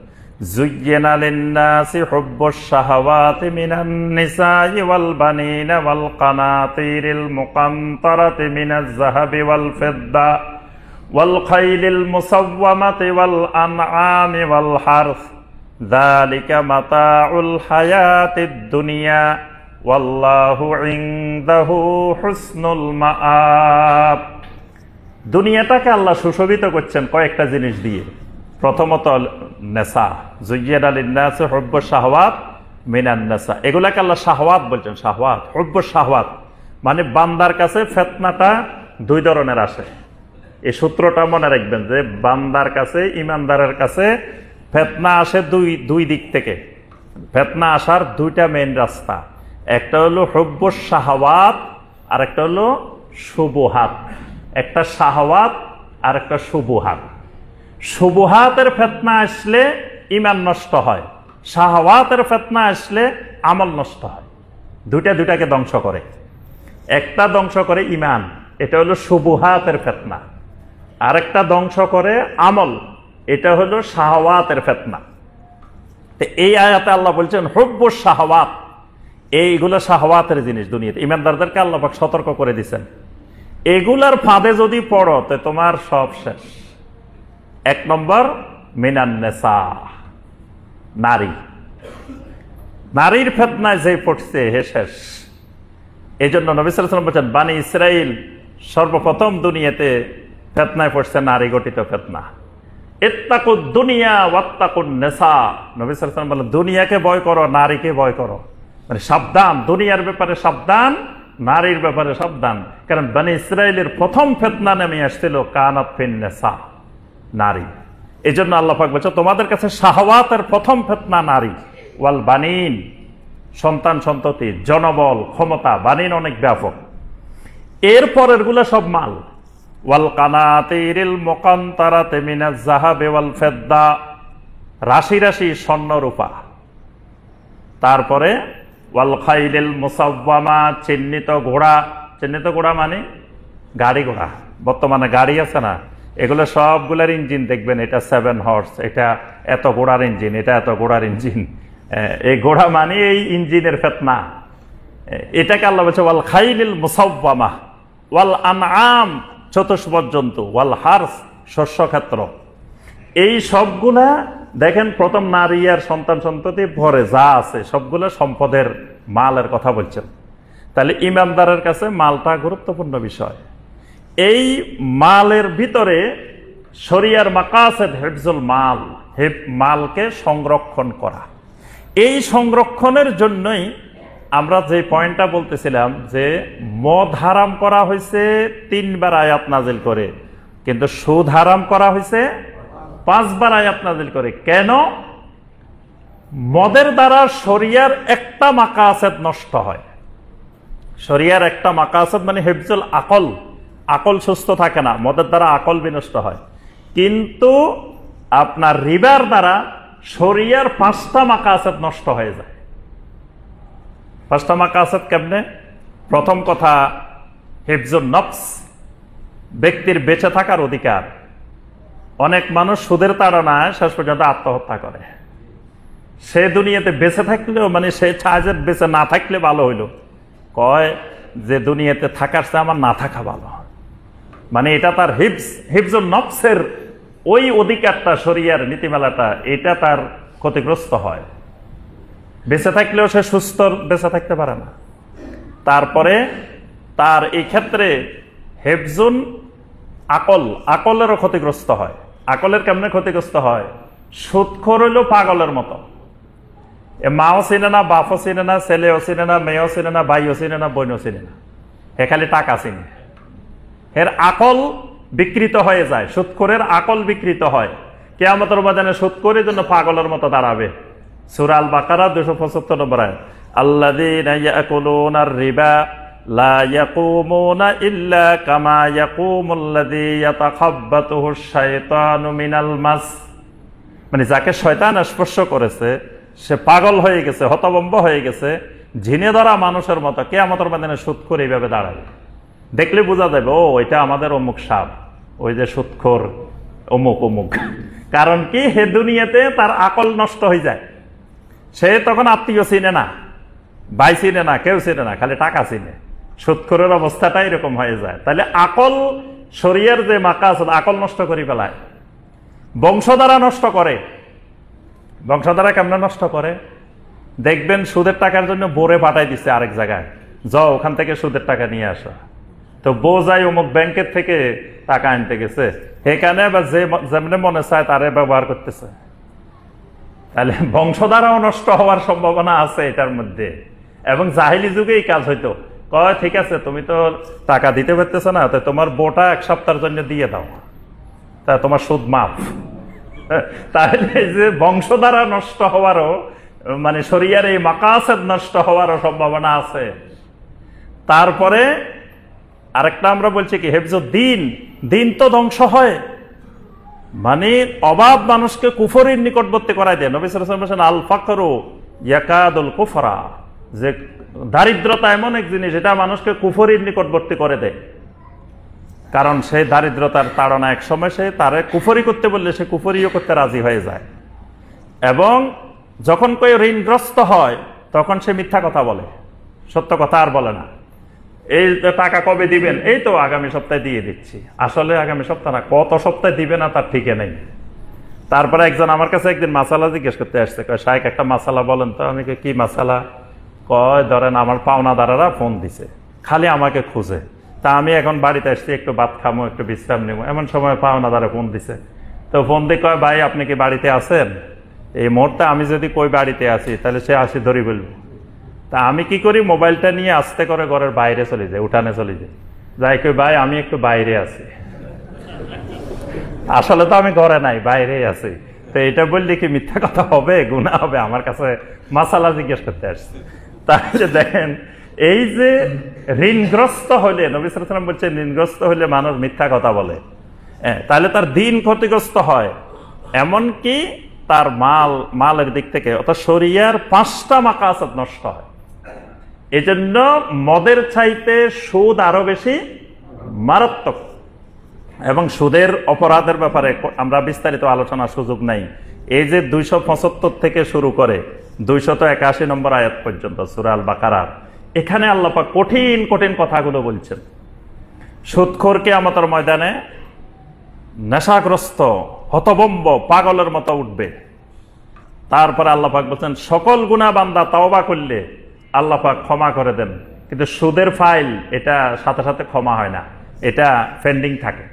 যুয়্যিনা লিন-নাসি হুব্বুশ শাহাওয়াতি মিনান নিসাই ওয়াল বানিনা ওয়াল কানাতিরিল মুকান্তারাতি মিনাজ যাহাবি ওয়াল ফিদ্দা ওয়াল খাইলিল মুসাওওয়ামাতি ওয়াল আনআমি ওয়াল হারস যালিকা মাতাউল হায়াতিদ দুনিয়া ওয়াল্লাহু ইনদাহু হুসনুল মাআব। দুনিয়াটাকে আল্লাহ সুশোভিত করছেন কয়েকটা জিনিস দিয়ে। প্রথমত নেশা, যুয়্যিনা লিন-নাসি হুব্বুশ শাহাওয়াত মিনান নেশা, এগুলাকে আল্লাহ শাহওয়াত বলছেন। শাহওয়াত, হুব্বুশ শাহওয়াত মানে বান্দার কাছে ফিতনাটা দুই ধরনের আসে। এই সূত্রটা মনে রাখবেন যে বান্দার কাছে, ইমানদারের কাছে ফিতনা আসে দুই দিক থেকে। ফিতনা আসার দুইটা মেইন রাস্তা, একটা হলো হুব্বুশ শাহাওয়াত আর একটা হলো শুবহাত। একটা শাহওয়াত আর একটা শুবহাত। শুবহাতের ফিতনা আসলে ঈমান নষ্ট হয়, শাহওয়াতের ফিতনা আসলে আমল নষ্ট হয়। দুইটাকে ধ্বংস করে। একটা ধ্বংস করে ঈমান, এটা হলো শুবহাতের ফিতনা। আরেকটা ধ্বংস করে আমল, এটা হলো শাহওয়াতের ফিতনা। তো এই আয়াতে আল্লাহ বলছেন হুব্বুশ শাহওয়াত, এইগুলো শাহওয়াতের জিনিস দুনিয়াতে। ঈমানদারদেরকে আল্লাহ পাক সতর্ক করে দিয়েছেন, এগুলার ফাঁদে যদি পড়ো তো তোমার সব শেষ। এক নম্বর মিনান নেসা, নারী। নারীর ফিতনায় যে পড়ছে হে শেষ। এই জন্য নবী সাল্লাল্লাহু আলাইহি ওয়াসাল্লাম বলেছেন, বানি ইসরাইল সর্বপ্রথম দুনিয়াতে ফিতনায় পড়ছে নারী গঠিত ফিতনা। ইত্তাকুদ দুনিয়া ওয়াত্তাকুন নেসা। নবী সাল্লাল্লাহু আলাইহি ওয়াসাল্লাম বলেন, দুনিয়াকে ভয় করো, নারীকে ভয় করো। মানে সাবধান, দুনিয়ার ব্যাপারে সাবধান, নারীর ব্যাপারে সাবধান। কারণ বনি ইসরাইলের প্রথম ফিতনা নেমে আসছিল কানাত ফিন নেসা, নারী। এই জন্য আল্লাহ পাক বলছে তোমাদের কাছে শাহওয়াতের প্রথম ফিতনা নারী। ওয়াল বানিন, সন্তান সন্ততি, জনবল, ক্ষমতা। বানিন অনেক ব্যাপক। এরপরের গুলো সব মাল। ওয়াল কানাতিরিল মুকান্তারাতি মিনাজ যাহাবি ওয়াল ফিদ্দা, রাশি রাশি স্বর্ণ রূপা। তারপরে ওয়াল খাইলিল মুসাওয়ামা, চিহ্নিত ঘোড়া। চিহ্নিত ঘোড়া মানে গাড়ি ঘোড়া। বর্তমানে গাড়ি আছে না, এগুলো সবগুলোর ইঞ্জিন দেখবেন, এটা 7 হর্স, এটা এত ঘোড়ার ইঞ্জিন, এটা এত ঘোড়ার ইঞ্জিন। এই ঘোড়া মানে এই ইঞ্জিনের ফিতনা। এটাকে আল্লাহ বলছে ওয়াল খাইলিল মুসাওয়ামা ওয়াল আনআম, চতুষ্পদ জন্তু, ওয়াল হারস, শস্য ক্ষেত্র। এই সবগুলা দেখেন প্রথম নারী আর সন্তান সন্ততি ভরে যা আছে সবগুলো সম্পদের মালের কথা বলছেন। তাহলে ইমানদারের কাছে মালটা গুরুত্বপূর্ণ বিষয়। এই মালের ভিতরে শরিয়ার মাকাসিদ হিফজুল মাল, মালকে সংরক্ষণ করা। এই সংরক্ষণের জন্যই আমরা যে পয়েন্টটা বলতেছিলাম যে মদ হারাম করা হয়েছে 3 বার আয়াত নাজিল করে, কিন্তু সুদ হারাম করা হয়েছে 5 বার আয়াত নাজিল করে। কেন? মদের দ্বারা শরিয়ার একটা মাকাসিদ নষ্ট হয়। শরিয়ার একটা মাকাসিদ মানে হিফজুল আকল, আকল সুস্থ থাকে না, মদের দ্বারা আকল বিনষ্ট হয়। কিন্তু আপনার রিবার দ্বারা শরিয়ার 5টা মাকাসিদ নষ্ট হয়ে যায়। 5টা মাকাসিদ কেমনে? প্রথম কথা হিফজুন নফস, ব্যক্তির বেঁচে থাকার অধিকার। অনেক মানুষ সুদের তাড়নায় শেষ পর্যন্ত আত্মহত্যা করে। সে দুনিয়াতে বেঁচে থাকলেও মানে সে চায় যে বেঁচে না থাকলে ভালো হইল, কয় যে দুনিয়াতে থাকার চেয়ে আমার না থাকা ভালো। মানে এটা তার হিফজুন নফসের ওই অধিকারটা, শরিয়ার নীতিমালাটা, এটা তার ক্ষতিগ্রস্ত হয়। বেঁচে থাকলেও সে সুস্থ বেঁচে থাকতে পারে না। তারপরে তার এই ক্ষেত্রে হেফজুন আকল, আকলেরও ক্ষতিগ্রস্ত হয়। আকলের কেমনে ক্ষতিগ্রস্ত হয়? সুদখোর হইল পাগলের মতো। মাও চিনে না, বাপও চিনে না, ছেলেও চিনে না, মেয়েও চিনে না, ভাইও চিনে না, বোনও চিনে না, হে খালি টাকা চিনে। এর আকল বিকৃত হয়ে যায়, সুদখোরের আকল বিকৃত হয়। কিয়ামতের ময়দানে সুদখোরের জন্য পাগলের মতো দাঁড়াবে। সূরা আল বাকারা 275 নম্বর আয়াত, আল্লাযীনা ইয়াকুলুনার রিবা লা ইয়াকুমুনা ইল্লা কামা ইয়াকুমুল্লাযী ইয়াতাখাব্বাতুহুশ শাইতানু মিনাল মাস মানে যাকে শয়তান স্পর্শ করেছে সে পাগল হয়ে গেছে, হতভম্ব হয়ে গেছে, ঝিনে ধরা মানুষের মতো কিয়ামতের ময়দানে সুদখোর এইভাবে দাঁড়াবে। দেখলে বোঝা যাবে ও এটা আমাদের অমুক সাপ, ওই যে সুদখোর অমুক অমুক। কারণ কি, হে দুনিয়াতে তার আকল নষ্ট হয়ে যায়। সে তখন আত্মীয় চিনে না, ভাই চিনে না, কেউ চিনে না, খালি টাকা চিনে। সুদখোরের অবস্থাটা এরকম হয়ে যায়। তাহলে আকল, শরীয়র যে মাকাসদ, আকল নষ্ট করে ফেলায়। বংশধারা নষ্ট করে। বংশধারা কেমন নষ্ট করে দেখবেন, সুদের টাকার জন্য বোরে পাঠাই দিচ্ছে আরেক জায়গায়, যাও ওখান থেকে সুদের টাকা নিয়ে আসো। তো বউ যাই অমুক ব্যাংকের থেকে টাকা আনতে গেছে, এখানে বা যে যেমন মনে চায় তারে ব্যবহার করতেছে। তাহলে বংশধারাও নষ্ট হওয়ার সম্ভাবনা আছে এটার মধ্যে। এবং জাহিলি যুগে এই কাজ হইতো, কয় ঠিক আছে তুমি তো টাকা দিতে পারতেছো না, তো তোমার বউটা এক সপ্তাহের জন্য দিয়ে দাও, তা তোমার সুদ মাফ। তাহলে যে বংশধারা নষ্ট হওয়ারও, মানে শরিয়ার এই মাকাসেদ নষ্ট হওয়ারও সম্ভাবনা আছে। তারপরে আরেকটা আমরা বলছি কি, হেফজুদ্দিন, দিন তো ধ্বংস হয়। মানে অভাব মানুষকে কুফরির নিকটবর্তী করাই দেয়। নবী সাল্লাল্লাহু আলাইহি ওয়াসাল্লাম বলেন, আল ফাকরু ইয়াকাদুল কুফরা, যে দারিদ্রতা এমন এক জিনিস এটা মানুষকে কুফরির নিকটবর্তী করে দেয়। কারণ সেই দারিদ্রতার তাড়না এক সময় সে তারে কুফরি করতে বললে সে কুফরিও করতে রাজি হয়ে যায়। এবং যখন কেউ ঋণগ্রস্ত হয় তখন সে মিথ্যা কথা বলে, সত্য কথা আর বলে না। এই টাকা কবে দিবেন, এই তো আগামী সপ্তাহে দিয়ে দিচ্ছি। আসলে আগামী সপ্তাহ না, কত সপ্তাহে দিবে না তার ঠিকই নেই। তারপরে একজন আমার কাছে একদিন মাসালা জিজ্ঞেস করতে আসছে, কয় শাইখ একটা মাসালা বলেন তো। আমি কি মাসালা? কয় ধরেন আমার পাওনাদারেরা ফোন দিছে, খালি আমাকে খুঁজে। তা আমি এখন বাড়িতে আসছি, একটু ভাত খামো, একটু বিশ্রাম নেবো, এমন সময় পাওনাদারে ফোন দিছে। তো ফোন দিয়ে কয়, ভাই আপনি কি বাড়িতে আছেন? এই মুহূর্তে আমি যদি কই বাড়িতে আছি তাহলে সে আসি ধরি বলবো। তা আমি কি করি, মোবাইলটা নিয়ে আস্তে করে ঘরের বাইরে চলে যাই, উঠানে চলে যাই, যাই কই ভাই আমি একটু বাইরে আছি। আসলে তো আমি ঘরে নাই, বাইরে আছি। তো এটা বললে কি মিথ্যা কথা হবে, গুনাহ হবে? আমার কাছে মাসালা জিজ্ঞেস করতে আসছে। তাহলে দেখেন, এই যে ঋণগ্রস্ত হলে, নবী সাল্লাল্লাহু আলাইহি ওয়াসাল্লাম বলছেন ঋণগ্রস্ত হলে মানুষ মিথ্যা কথা বলে, তাহলে তার দিন ক্ষতিগ্রস্ত হয়। এমনকি তার মালের দিক থেকে, অর্থাৎ শরিয়ার 5টা মাকাসাদ নষ্ট হয়। এই জন্য মদের চাইতে সুদ আরো বেশি মারাত্মক। এবং সুদের অপরাধের ব্যাপারে আমরা বিস্তারিত আলোচনার সুযোগ নাই। এই যে 275 থেকে শুরু করে 281 নম্বর আয়াত পর্যন্ত সূরা আল বাকারার, এখানে আল্লাহ পাক কঠিন কঠিন কথাগুলো বলছেন। সুদখোর কিয়ামতের ময়দানে নেশাগ্রস্ত, হতভম্ব, পাগলের মতো উঠবে। তারপরে আল্লাহ পাক বলছেন, সকল গুনাহ বান্দা তওবা করলে আল্লাহ পাক ক্ষমা করে দেন, কিন্তু সুদের ফাইল এটা সাথে সাথে ক্ষমা হয় না, এটা পেন্ডিং থাকে।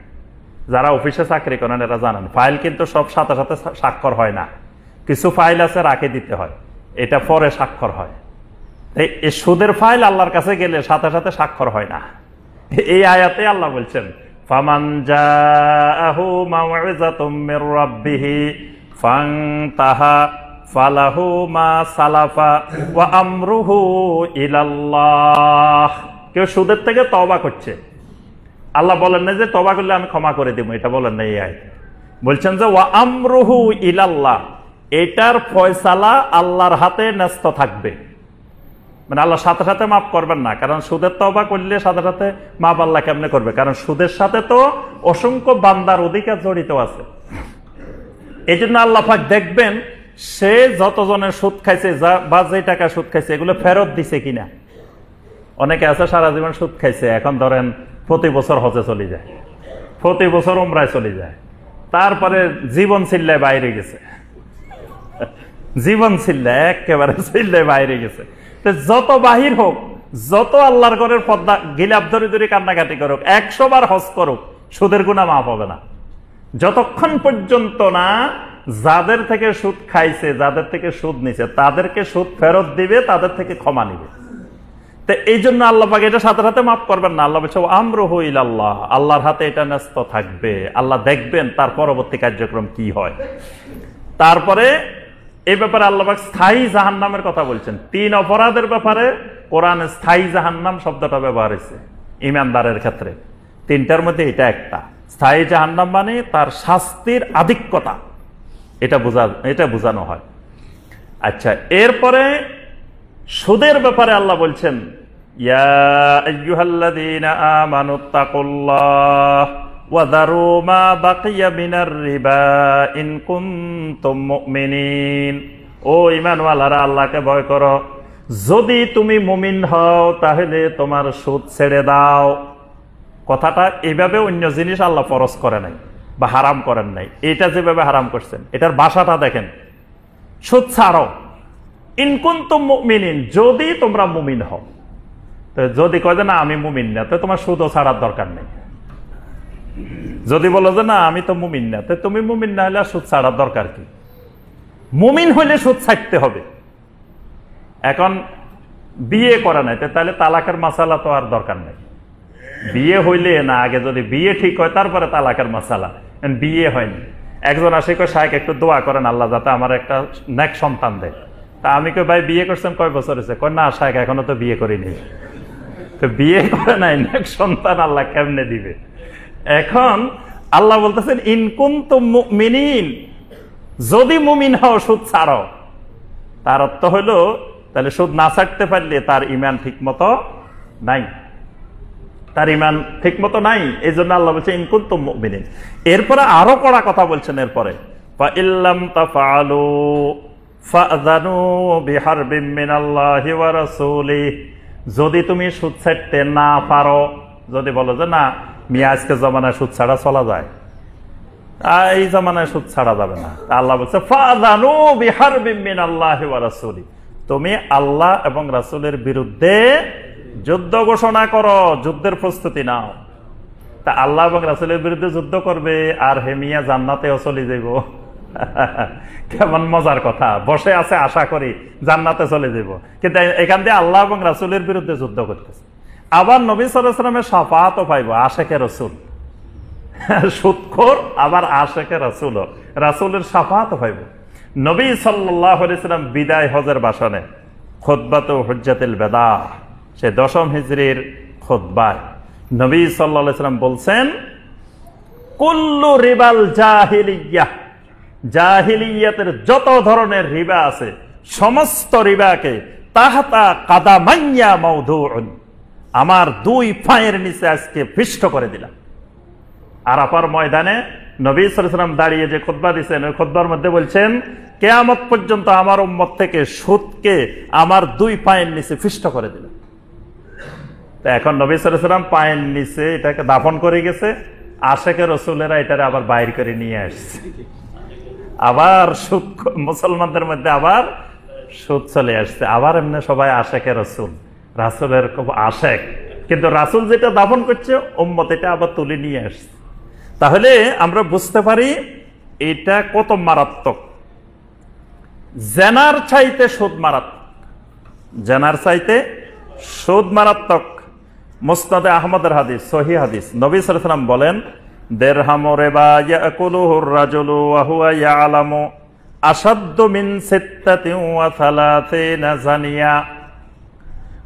যারা অফিসে চাকরি করেন এরা জানেন, ফাইল কিন্তু সব সাথে সাথে স্বাক্ষর হয় না। কিছু ফাইল আছে রাখে দিতে হয়, এটা পরে স্বাক্ষর হয়। এই সুদের ফাইল আল্লাহর কাছে গেলে সাথে সাথে স্বাক্ষর হয় না। এই আয়াতে আল্লাহ বলছেন, ফামান জাআহু মাউইযাতুম মির রাব্বিহি ফান্তাহা ফালাহু মা সালাফা ওয়া আমরুহু ইলাল্লাহ। কেউ সুদের থেকে তওবা করছে, আল্লাহ বলেন না যে তওবা করলে আমি ক্ষমা করে দেব, এটা বলেন না। এই আয়াত বলছেন যে ওয়া আমরুহু ইলাল্লাহ, এটার ফয়সালা আল্লাহর হাতে ন্যস্ত থাকবে। মানে আল্লাহ সাথে সাথে মাফ করবেন না, কারণ সুদের তওবা করলে সাথে সাথে মাফ আল্লাহ কেমনে করবে? কারণ সুদের সাথে তো অসংখ্য বান্দার অধিকার জড়িত আছে। এই জন্য আল্লাহ পাক দেখবেন সে যতজনের সুদ খাইছে বা যে টাকা সুদ খাইছে এগুলো ফেরত দিছে কিনা। অনেকে আছে সারা জীবন সুদ খাইছে, এখন ধরেন প্রতি বছর হজে চলে যায়, প্রতি বছর উমরায় চলে যায়, তারপরে জীবন চিল্লায় বাইরে গেছে, জীবন চিল্লায় একেবারে চিল্লায় বাইরে গেছে। যত বাহির হোক, যত আল্লাহর ঘরের পর্দা গিলাপ ধরে ধরে কান্নাকাটি করুক, 100 বার হজ করুক, সুদের গুনাহ মাফ হবে না, যতক্ষণ পর্যন্ত না যাদের থেকে সুদ খাইছে, যাদের থেকে সুদ নিছে তাদেরকে সুদ ফেরত দিবে, তাদের থেকে ক্ষমা নিবে। তো এই জন্য আল্লাহ পাক এটা সাথে সাথে মাফ করবেন না। আল্লাহ বলছে আমরুহু ইলাল্লাহ, আল্লাহর হাতে এটা ন্যস্ত থাকবে, আল্লাহ দেখবেন তার পরবর্তী কার্যক্রম কি হয়। তারপরে এই ব্যাপারে আল্লাহ পাক স্থায়ী জাহান্নামের কথা বলছেন। 3 অপরাধের ব্যাপারে কোরআনে স্থায়ী জাহান্নাম শব্দটা ব্যবহার হয়েছে ঈমানদারের ক্ষেত্রে। 3টার মধ্যে এটা একটা। স্থায়ী জাহান্নাম মানে তার শাস্তির আধিক্যতা, এটা বোঝানো হয়। আচ্ছা, এরপরে সুদের ব্যাপারে আল্লাহ বলছেন, ইয়া আইয়ুহাল্লাযীনা আমানুত্তাকুল্লাহ ওয়া যারু মা বাকিয়া মিনার রিবা ইন কুনতুম মুমিনিন। ও ঈমানওয়ালারা, আল্লাহকে ভয় করো, যদি তুমি মুমিন হও তাহলে তোমার সুদ ছেড়ে দাও। কথাটা এইভাবে অন্য জিনিস আল্লাহ ফরজ করে নাই বা হারাম করেন নাই, এটা যেভাবে হারাম করছেন এটার ভাষাটা দেখেন, সুদ ছাড়ো, ইন কুনতুম মুমিনিন, যদি তোমরা মুমিন হও। তো যদি কয় যে না আমি মুমিন না, তো তোমার সুদও ছাড়ার দরকার নেই। যদি বলো যে না আমি তো মুমিন না, তো তুমি মুমিন না হলে সুদ ছাড়ার দরকার কি? মুমিন হইলে সুদ ছাড়তে হবে। এখন বিয়ে করে নাই, তাহলে তালাকের মাসালা তো আর দরকার নেই। বিয়ে হইলে না, আগে যদি বিয়ে ঠিক হয় তারপরে তালাকের মাসালা। বিয়ে হয়নি, একজন আসে কয় শায়েখ একটু দোয়া করেন আল্লাহ যাতে আমার একটা নেক সন্তান দেয়। তা আমি কই ভাই বিয়ে করছেন কয় বছর হয়েছে? কয় না শায়েখ এখনো তো বিয়ে করিনি। তো বিয়ে করে নাই, নেক সন্তান আল্লাহ কেমনে দিবে? এখন আল্লাহ বলতেছেন ইন কুনতুম মুমিনিন, যদি মুমিন হও সুদ ছাড়ো। তার অর্থ হলো তাহলে সুদ না ছাড়তে পারলে তার ঈমান ঠিক মতো নাই, তার ঈমান ঠিক মতো নাই। এই জন্য আল্লাহ বলছে ইন কুনতুম মুমিনিন। এরপরে আরো কড়া কথা বলছেন, এরপরে ফা ইল্লাম তাফআলু ফাযানু বিহারবিম মিনাল্লাহি ওয়া রাসূলিহি, যদি তুমি সুদ ছাড়তে না পারো, যদি বলো যে না মিয়া আজকে জমানায় সুদ ছাড়া চলা যায়, এই জমানায় সুদ ছাড়া যাবে না, আল্লাহ বলছে ফাযানু বিহারবিম মিনাল্লাহি ওয়া রাসূলিহি, তুমি আল্লাহ এবং রাসূলের বিরুদ্ধে যুদ্ধ ঘোষণা করো, যুদ্ধের প্রস্তুতি নাও। তা আল্লাহ এবং রাসূলের বিরুদ্ধে যুদ্ধ করবে আর হেমিয়া জান্নাতেও চলে যাইব। কেমন মজার কথা, বসে আছে আশা করি জান্নাতে চলে যাব, কিন্তু এখান দিয়ে আল্লাহ এবং রাসূলের বিরুদ্ধে যুদ্ধ করতেছে। আবার নবী সাল্লাল্লাহু আলাইহি ওয়াসাল্লামের শাফাআতও পাইব, আশেকে রাসূল, সুদখোর আবার আশেকে রাসূল, রাসূলের শাফাআতও পাইব। নবী সাল্লাল্লাহু আলাইহি ওয়াসাল্লাম বিদায় হজের ভাষণে খুতবাতু হুজ্জাতুল বেদা, সে 10ম হিজরির খুতবায় নবী সাল্লাল্লাহু আলাইহি ওয়াসাল্লাম বলছেন, কুল্লু রিবাল জাহিলিয়াহ, জাহিলিয়াতের যত ধরনের রিবা আছে সমস্ত রিবাকে তাহতা কাদামাইয়া মাউদুউন, আমার 2 পায়ের নিচে আজকে পৃষ্ঠ করে দিলাম। আরাফার ময়দানে নবী সাল্লাল্লাহু আলাইহি ওয়াসাল্লাম দাঁড়িয়ে যে খুতবা দিয়েছেন, ওই খুতবার মধ্যে বলছেন কিয়ামত পর্যন্ত আমার উম্মত থেকে সুদকে আমার 2 পায়ের নিচে পৃষ্ঠ করে দিলাম। তো এখন নবী সাল্লাল্লাহু আলাইহি ওয়াসাল্লাম পায়ের নিচে এটাকে দাফন করে গেছে, আশেকে রাসূলেরা এটারে আবার বাইর করে নিয়ে আসছে, আবার সুদ মুসলমানদের মধ্যে আবার সুদ চলে আসছে। আবার এমনি সবাই আশেকে রাসূল, রাসূলের খুব আশেক, কিন্তু রাসূল যেটা দাফন করছে উম্মত এটা আবার তুলে নিয়ে আসছে। তাহলে আমরা বুঝতে পারি এটা কত মারাত্মক। জেনার চাইতে সুদ মারাত্মক, জেনার চাইতে সুদ মারাত্মক। মুসনাদে আহমদের হাদিস, সহিহ হাদিস, নবী সাল্লাল্লাহু আলাইহি ওয়াসাল্লাম বলেন, দিরহামু রিবা ইয়াকুলুহুর রাজুলু ওয়া হুয়া ইয়ালামু আশাদ্দু মিন 36 জানিয়া।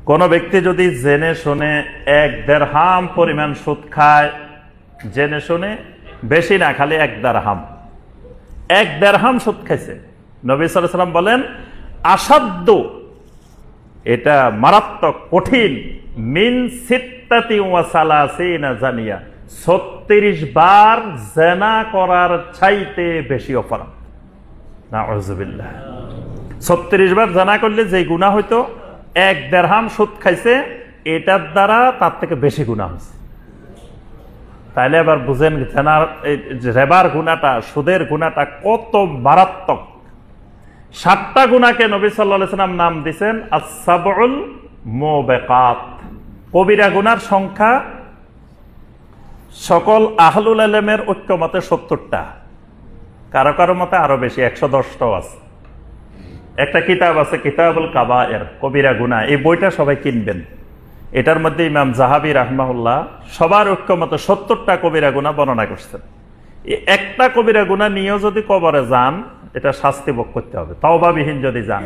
কোন ব্যক্তি যদি জেনে শুনে 1 দিরহাম পরিমাণ সুদ খায়, জেনে শুনে, বেশি না, খালি 1 দিরহাম, 1 দিরহাম সুদ খাইছে, নবী সাল্লাল্লাহু আলাইহি ওয়াসাল্লাম বলেন আশাদ্দু, এটা মারাত্মক কঠিন, মিন 36 জানিয়া, 36 বার জেনা করার চাইতে বেশি অপরাধ। নাউযুবিল্লাহ, 36 বার জেনা করলে যে গুনাহ হইতো 1 দিরহাম সুদ খাইছে, এটার দ্বারা তার থেকে বেশি গুনাহ হয়েছে। তাইলে এবার বুঝেন জেনার রেবার গুনাহটা, সুদের গুনাহটা কত মারাত্মক। 7টা গুনাহকে নবী সাল্লাল্লাহু আলাইহি ওয়াসাল্লাম নাম দিয়েছেন আস-সাবউল মুবিকাত, কবিরা গুনার সংখ্যা সকল আহলুল ইলমের ঐক্যমতে 70টা, কারো কারো মতে আরো বেশি, 110টাও আছে। একটা কিতাব আছে কিতাবুল কাবায়ের, কবিরা গুনাহ, এই বইটা সবাই কিনবেন। এটার মধ্যে ইমাম জাহাবি রাহমাহুল্লাহ সবার ঐক্যমতে 70টা কবিরা গুনাহ বর্ণনা করছেন। এই একটা কবিরা গুনাহ নিয়েও যদি কবরে যান, এটা শাস্তি ভোগ করতে হবে, তওবাবিহীন যদি যান।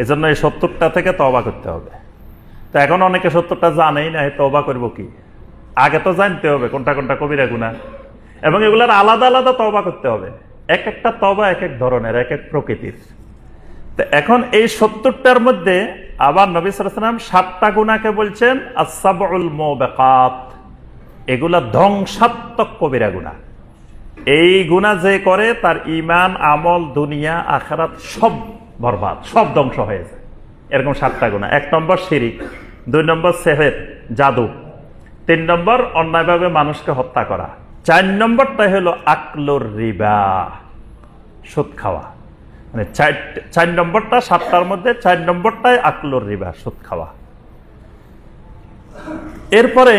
এজন্য এই 70টা থেকে তওবা করতে হবে। তো এখন অনেকে 70টা জানেই না, তওবা করবো কি? আগে তো জানতে হবে কোনটা কোনটা কবিরা গুনাহ, এবং এগুলার আলাদা আলাদা তওবা করতে হবে। এক একটা তওবা এক এক ধরনের, এক এক প্রকৃতির। তো এখন এই 70টার মধ্যে আবার নবী সাল্লাল্লাহু আলাইহি ওয়াসাল্লাম 7টা গুনাহকে বলছেন আস-সাবউল মুবিকাত, এগুলা ধ্বংসাত্মক কবিরা গুনাহ। এই গুনাহ যে করে তার ঈমান, আমল, দুনিয়া, আখিরাত সব বরবাদ, সব ধ্বংস হয়ে যায়। এরকম 7টা গুনাহ। 1 নম্বর শিরিক, 2 নম্বর সেহর, জাদু, 3 নম্বর অন্যায়ভাবে মানুষকে হত্যা করা, 4 নম্বরটা হলো আকলুর রিবা, সুদ খাওয়া। মানে 4 নম্বরটা 7টার মধ্যে 4 নম্বরটাই আকলুর রিবা, সুদ খাওয়া। এরপরে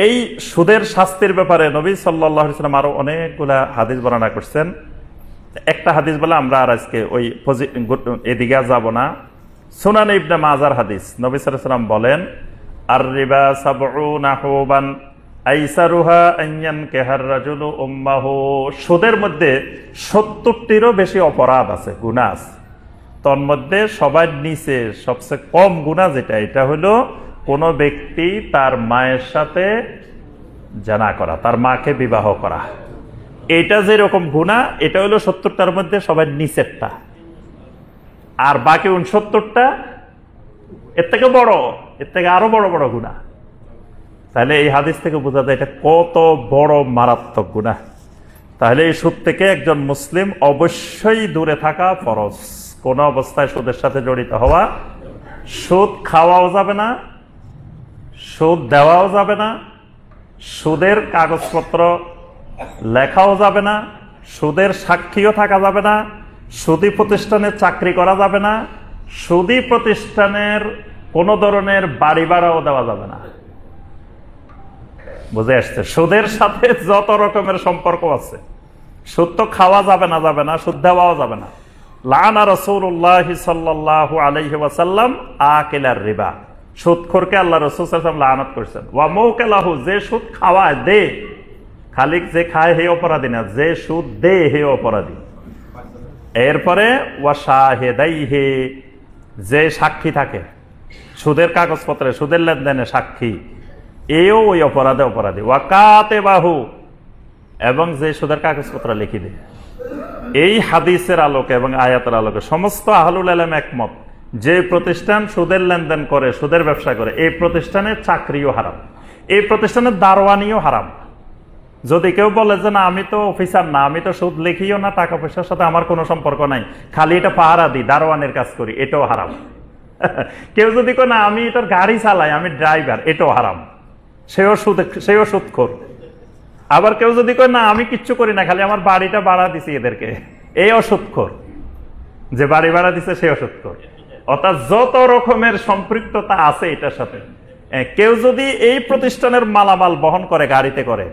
এই সুদের শাস্তির ব্যাপারে নবী সাল্লাল্লাহু আলাইহি ওয়াসাল্লাম আরো অনেকগুলা হাদিস বর্ণনা করছেন। একটা হাদিস বলে আমরা আর আজকে ওই এদিকে যাব না। সুনান ইবনে মাজার হাদিস, নবী সাল্লাল্লাহু আলাইহি ওয়াসাল্লাম বলেন আর রিবা সাবউনা হুবান আইসারুহা আন কাহার রাজুলু উম্মাহু, সুদের মধ্যে 70টিরও বেশি অপরাধ আছে, গুনাহ আছে। তোর মধ্যে সবার নিচে সবচেয়ে কম গুনাহ যেটা, এটা হলো কোন ব্যক্তি তার মায়ের সাথে জানা করা, তার মাকে বিবাহ করা। এটা যেরকম গুনাহ, এটা হলো 70টার মধ্যে সবার নিচেরটা, আর বাকি 69টা এর থেকে বড়, এর থেকে আরো বড় বড় গুনাহ। তাহলে এই হাদিস থেকে বোঝা যায় এটা কত বড় মারাত্মক গুনাহ। তাহলে এই সুদ থেকে একজন মুসলিম অবশ্যই দূরে থাকা ফরজ। কোন অবস্থায় সুদের সাথে জড়িত হওয়া, সুদ খাওয়াও যাবে না, সুদ দেওয়াও যাবে না, সুদের কাগজপত্র লেখাও যাবে না, সুদের সাক্ষীও থাকা যাবে না, সুদী প্রতিষ্ঠানে চাকরি করা যাবে না, সুদী প্রতিষ্ঠানের কোন ধরনের বাড়ি ভাড়াও দেওয়া যাবে না। বুঝে আসছে? সুদের সাথে যত রকমের সম্পর্ক আছে, সুদ তো খাওয়া যাবে না, সুদ দেওয়াও যাবে না। লানা রাসূলুল্লাহ সাল্লাল্লাহু আলাইহি ওয়াসাল্লাম আকিলার রিবা, সুদখোরকে আল্লাহ রাসূল সাল্লাল্লাহু আলাইহি ওয়াসাল্লাম লানত করেছেন। ওয়া মাওকালাহু, যে সুদ খাওয়ায় দে, খালিক যে খায় হে অপরাধী না, যে সুদ দে হে অপরাধী। এরপরে ওয়া শাহিদাইহি, যে সাক্ষী থাকে সুদের কাগজপত্রে, সুদের লেনদেনে সাক্ষী, এও ওই অপরাধে অপরাধী। ওয়া কাতিবাহু, এবং যে সুদের কাগজপত্র লিখি দেয়। এই হাদিসের আলোকে এবং আয়াতের আলোকে সমস্ত আহলুল ইলম একমত, যে প্রতিষ্ঠান সুদের লেনদেন করে, সুদের ব্যবসা করে, এই প্রতিষ্ঠানের চাকরিও হারাম, এই প্রতিষ্ঠানের দারোয়ানিও হারাম। যদি কেউ বলে যে না আমি তো অফিসার না, আমি তো সুদ লিখিও না, টাকা পয়সার সাথে আমার কোনো সম্পর্ক নাই, খালি এটা পাহারা দিই, দারোয়ানের কাজ করি, এটাও হারাম। কেউ যদি কয় না আমি এটার গাড়ি চালাই, আমি ড্রাইভার, এটাও হারাম, সেও সুদখোর। আবার কেউ যদি কয় না আমি কিচ্ছু করি না, খালি আমার বাড়িটা ভাড়া দিছি এদেরকে, এই অসুদখোর। যে বাড়ি ভাড়া দিছে সে অসুদখোর। অর্থাৎ যত রকমের সম্পৃক্ততা আছে এটার সাথে, কেউ যদি এই প্রতিষ্ঠানের মালামাল বহন করে, গাড়িতে করে,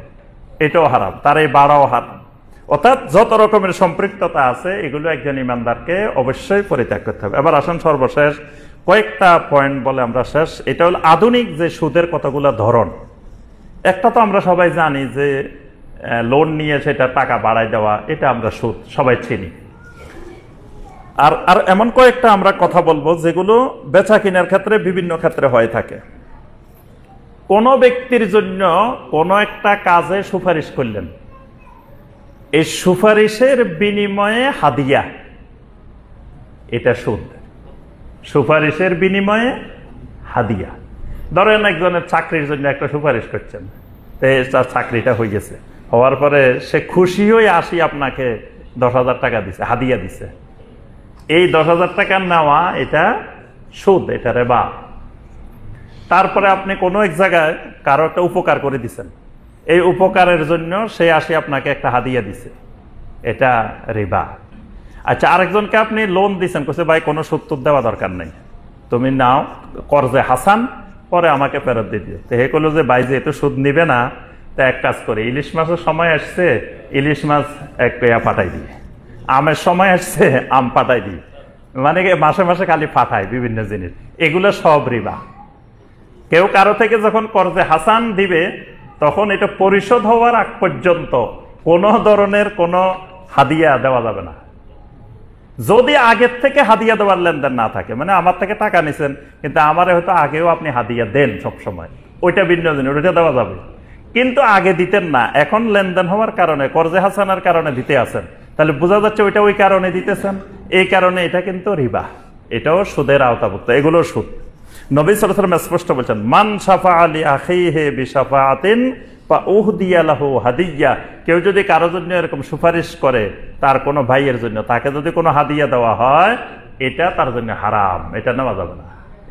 এটাও হারাম, তার এই ভাড়াও হারাম। অর্থাৎ যত রকমের সম্পৃক্ততা আছে এগুলো একজন ইমানদারকে অবশ্যই পরিত্যাগ করতে হবে। এবার আসুন সর্বশেষ কয়েকটা পয়েন্ট বলে আমরা শেষ। এটা হল আধুনিক যে সুদের কতগুলো ধরন। একটা তো আমরা সবাই জানি যে লোন নিয়ে সেটা টাকা বাড়ায় দেওয়া, এটা আমরা সুদ সবাই চিনি। আর এমন কয়েকটা আমরা কথা বলবো যেগুলো বেচা কিনার ক্ষেত্রে বিভিন্ন ক্ষেত্রে হয়ে থাকে। কোন ব্যক্তির জন্য কোন একটা কাজে সুপারিশ করলেন, এই সুপারিশের বিনিময়ে হাদিয়া, এটা সুদ। সুপারিশের বিনিময়ে হাদিয়া। ধরেন একজনের চাকরির জন্য একটা সুপারিশ করছেন, তার চাকরিটা হয়ে গেছে, হওয়ার পরে সে খুশি হয়ে আসি আপনাকে 10,000 টাকা দিছে, হাদিয়া দিছে। এই 10,000 টাকা নেওয়া এটা সুদ, এটা রিবা। তারপরে আপনি কোনো এক জায়গায় কারো একটা উপকার করে দিচ্ছেন, এই উপকারের জন্য সে আসি আপনাকে একটা হাদিয়া দিছে, এটা রিবা। আচ্ছা, আরেকজনকে আপনি লোন দিচ্ছেন, কইছে ভাই কোনো সুদ টুদ দেওয়া দরকার নেই, তুমি নাও কর্জে হাসান, পরে আমাকে ফেরত দিয়ে দিও। তো হে করলো যে ভাই যেহেতু সুদ নিবে না, তা এক কাজ করে, ইলিশ মাছের সময় আসছে, ইলিশ মাছ এক পেয়া পাঠাই দিই, আমের সময় আসছে, আম পাঠাই দিই। মানে মাসে মাসে খালি পাঠায় বিভিন্ন জিনিস, এগুলো সব রিবা। কেউ কারো থেকে যখন কর্জে হাসান দিবে, তখন এটা পরিশোধ হওয়ার আগ পর্যন্ত কোনো ধরনের কোনো হাদিয়া দেওয়া যাবে না। যদি আগের থেকে হাদিয়া দেওয়ার লেনদেন না থাকে, মানে আমার থেকে টাকা নিছেন কিন্তু আমারে হয়তো আগেও আপনি হাদিয়া দেন সব সময়, ওইটা ভিন্ন জিনিস, ওইটা দেওয়া যাবে। কিন্তু আগে দিতেন না, এখন লেনদেন হওয়ার কারণে, কর্জে হাসানার কারণে দিতে আছেন, তাহলে বোঝা যাচ্ছে ওইটা ওই কারণে দিতেছেন, এই কারণে এটা কিন্তু রিবা, এটাও সুদের আওতাভুক্ত, এগুলো সুদ। নবী সাল্লাল্লাহু আলাইহি ওয়াসাল্লাম স্পষ্ট বলেছেন, মান শাফাআ লি আখিহি বিশাফাআতিন ফা উহদিয়া লাহু হাদিয়া, কেউ যদি কারোর জন্য এরকম সুপারিশ করে তার কোনো ভাইয়ের জন্য, তাকে যদি কোনো হাদিয়া দেওয়া হয়, এটা তার জন্য হারাম, এটা নেওয়া যাবে না।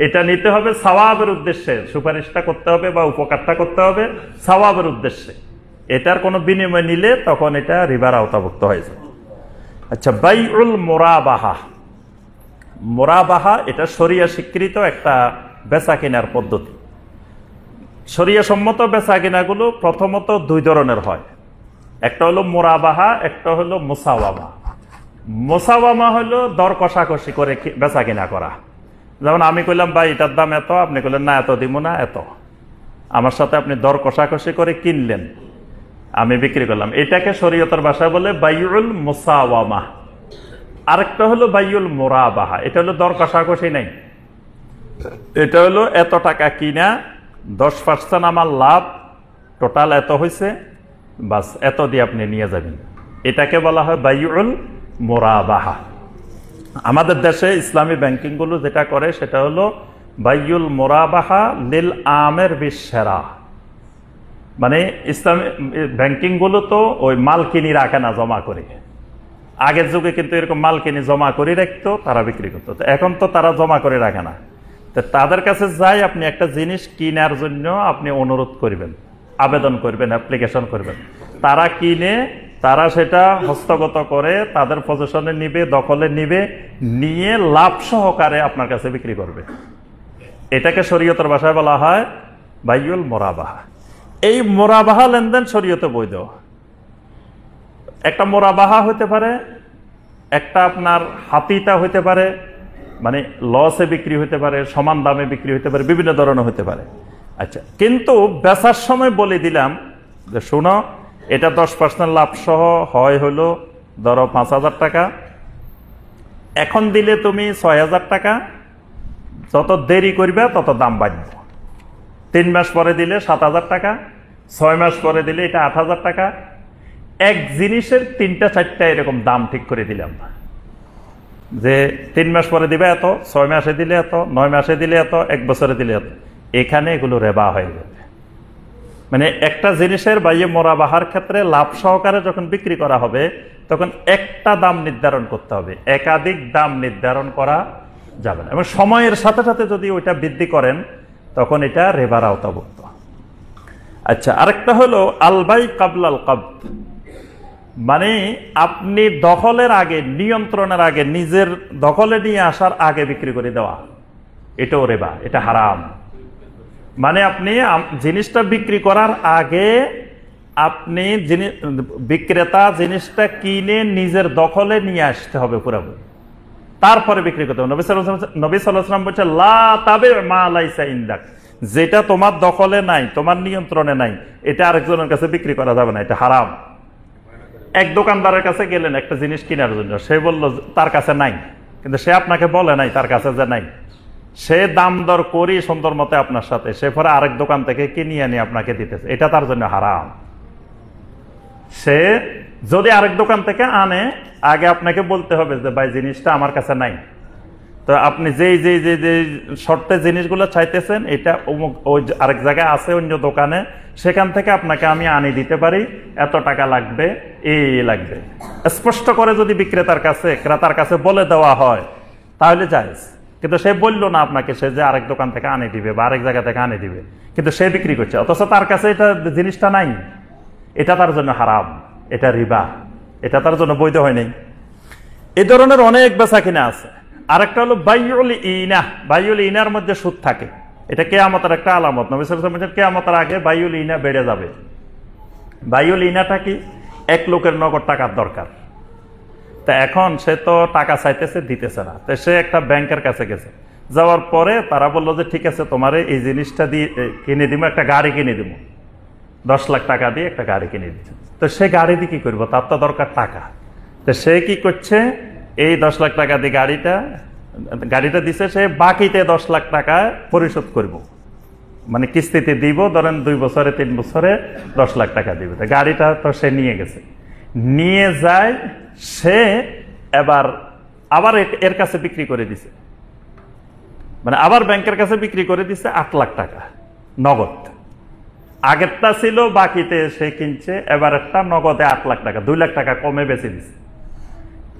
এটা নিতে হবে সওয়াবের উদ্দেশ্যে, সুপারিশটা করতে হবে বা উপকারটা করতে হবে সওয়াবের উদ্দেশ্যে, এটার কোনো বিনিময় নিলে তখন এটা রিবার আওতাভুক্ত হয়ে যায়। আচ্ছা, বাইউল মুরাবাহা, মুরাবাহা এটা শরিয়া স্বীকৃত একটা বেচা কেনার পদ্ধতি। শরিয়া সম্মত বেচা কেনাগুলো প্রথমত দুই ধরনের হয়, একটা হলো মুরাবাহা, একটা হলো মুসাওয়ামা। মুসাওয়ামা হলো দর কষাকষি করে বেচা কেনা করা, যেমন আমি কইলাম ভাই এটার দাম এত, আপনি কইলেন না এত দিব না, এত, আমার সাথে আপনি দর কষাকষি করে কিনলেন, আমি বিক্রি করলাম, এটাকে শরীয়তের ভাষায় বলে বাইউল মুসাওয়ামা। আরেকটা হলো বাইউল মুরাবাহা, এটা হলো দর কষাকষি নাই, এটা হলো এত টাকা কিনা 10% আমার লাভ, টোটাল এত হয়েছে, বাস এত দিয়ে আপনি নিয়ে যাবেন, এটাকে বলা হয় বাইউল মুরাবাহা। আমাদের দেশে ইসলামী ব্যাংকিং গুলো যেটা করে সেটা হলো বাইউল মুরাবাহা লিল আমের বিশেরা, মানে ইসলামী ব্যাংকিং গুলো তো ওই মাল কিনি রাখে না জমা করে, আগের যুগে কিন্তু এরকম মাল কিনে জমা করে রাখতো, তারা বিক্রি করতো, এখন তো তারা জমা করে রাখে না। তো তাদের কাছে যাই আপনি একটা জিনিস কেনার জন্য আপনি অনুরোধ করবেন, আবেদন করবেন, অ্যাপ্লিকেশন করবেন, তারা কিনে, তারা সেটা হস্তগত করে তাদের পজিশনে নিবে, দখলে নিবে, নিয়ে লাভ সহকারে আপনার কাছে বিক্রি করবে, এটাকে শরীয়তের ভাষায় বলা হয় বাইউল মুরাবাহা। এই মুরাবাহা লেনদেন শরীয়তে বৈধ। একটা মুরাবাহা হতে পারে, একটা আপনার হাতিতা হতে পারে, মানে লসে বিক্রি হতে পারে, সমান দামে বিক্রি হতে পারে, বিভিন্ন ধরনের হতে পারে। আচ্ছা, কিন্তু বেচার সময় বলে দিলাম যে শোনো, এটা 10% লাভ সহ হয় হলো ধরো 5,000 টাকা, এখন দিলে তুমি 6,000 টাকা, যত দেরি করবে তত দাম বাড়বে, 3 মাস পরে দিলে 7,000 টাকা, 6 মাস পরে দিলে এটা 8,000 টাকা, এক জিনিসের 3টা 4টা এরকম দাম ঠিক করে দিলাম, যে 3 মাস পরে দিবে এত, 6 মাসে দিলে এত, 9 মাসে দিলে এত, 1 বছরে দিলে এত, এখানে এগুলো রেবা হয়ে যাবে। মানে একটা জিনিসের বাইয়ে মুরাবাহার ক্ষেত্রে লাভ সহকারে যখন বিক্রি করা হবে তখন একটা দাম নির্ধারণ করতে হবে, একাধিক দাম নির্ধারণ করা যাবে না, এবং সময়ের সাথে সাথে যদি ওইটা বৃদ্ধি করেন তখন এটা রেবার আওতাভুক্ত। আচ্ছা, আরেকটা হলো আলবাই কাবলাল কাবদ, মানে আপনি দখলের আগে, নিয়ন্ত্রণের আগে, নিজের দখলে নিয়ে আসার আগে বিক্রি করে দেওয়া, এটাও রেবা, এটা হারাম। মানে আপনি জিনিসটা বিক্রি করার আগে আপনি বিক্রেতা জিনিসটা কিনে নিজের দখলে নিয়ে আসতে হবে পুরোপুরি, তারপরে বিক্রি করতে হবে। নবী সাল্লাল্লাহু আলাইহি ওয়াসাল্লাম বলছে লা তাবি মা লাইসা ইনদাক, যেটা তোমার দখলে নাই, তোমার নিয়ন্ত্রণে নাই, এটা আরেকজনের কাছে বিক্রি করা যাবে না, এটা হারাম। এক দোকানদারের কাছে গেলেন একটা জিনিস কেনার জন্য, সে বলল তার কাছে নাই, কিন্তু সে আপনাকে বলে নাই তার কাছে যে নাই, সে দাম দর করি সুন্দর মতে আপনার সাথে, সে পরে আরেক দোকান থেকে কিনে আনি আপনাকে দিতেছে, এটা তার জন্য হারাম। সে যদি আরেক দোকান থেকে আনে, আগে আপনাকে বলতে হবে যে ভাই জিনিসটা আমার কাছে নাই, তো আপনি যেই যেই যে যে শর্তে জিনিসগুলো চাইতেছেন এটা ওই আরেক জায়গায় আছে অন্য দোকানে, সেখান থেকে আপনাকে আমি আনি দিতে পারি, এত টাকা লাগবে, এই লাগবে, স্পষ্ট করে যদি বিক্রেতার কাছে ক্রেতার কাছে বলে দেওয়া হয় তাহলে জায়েজ। কিন্তু সে বললো না আপনাকে, সে যে আরেক দোকান থেকে আনি দিবে বা আরেক জায়গা থেকে আনি দিবে, কিন্তু সে বিক্রি করছে, অথচ তার কাছে এটা জিনিসটা নাই, এটা তার জন্য হারাম, এটা রিবা, এটা তার জন্য বৈধ হয় নাই। এই ধরনের অনেক বেচা কিনা আছে। আরেকটা হলো বাইউল ইনা, বাইউল ইনার মধ্যে সুদ থাকে, এটা কিয়ামতের একটা আলামত। নবী সাল্লাল্লাহু আলাইহি ওয়াসাল্লাম কিয়ামতের আগে বাইউল ইনা বেড়ে যাবে। বাইউল ইনাটা কি? এক লোকের নগদ টাকার দরকার, তা এখন সে তো টাকা চাইতেছে, দিতেছে না, তো সে একটা ব্যাংকের কাছে গেছে, যাওয়ার পরে তারা বললো যে ঠিক আছে তোমারে এই জিনিসটা দিয়ে কিনে দিব, একটা গাড়ি কিনে দিব, 10 লাখ টাকা দিয়ে একটা গাড়ি কিনে দিচ্ছে। তো সে গাড়ি দিয়ে কি করবো, তার তো দরকার টাকা, তো সে কি করছে, এই 10 লাখ টাকা দিয়ে গাড়িটা দিছে, সে বাকিতে 10 লাখ টাকা পরিশোধ করব। মানে কিস্তিতে দিব, ধরেন 2 বছরে 3 বছরে 10 লাখ টাকা দিবে। গাড়িটা তো সে নিয়ে গেছে, নিয়ে যায় সে আবার এর কাছে বিক্রি করে দিছে, মানে আবার ব্যাংকের কাছে বিক্রি করে দিছে 8 লাখ টাকা নগদ। আগেরটা ছিল বাকিতে সে কিনছে, এবার একটা নগদে 8 লাখ টাকা, 2 লাখ টাকা কমে বেচে দিছে।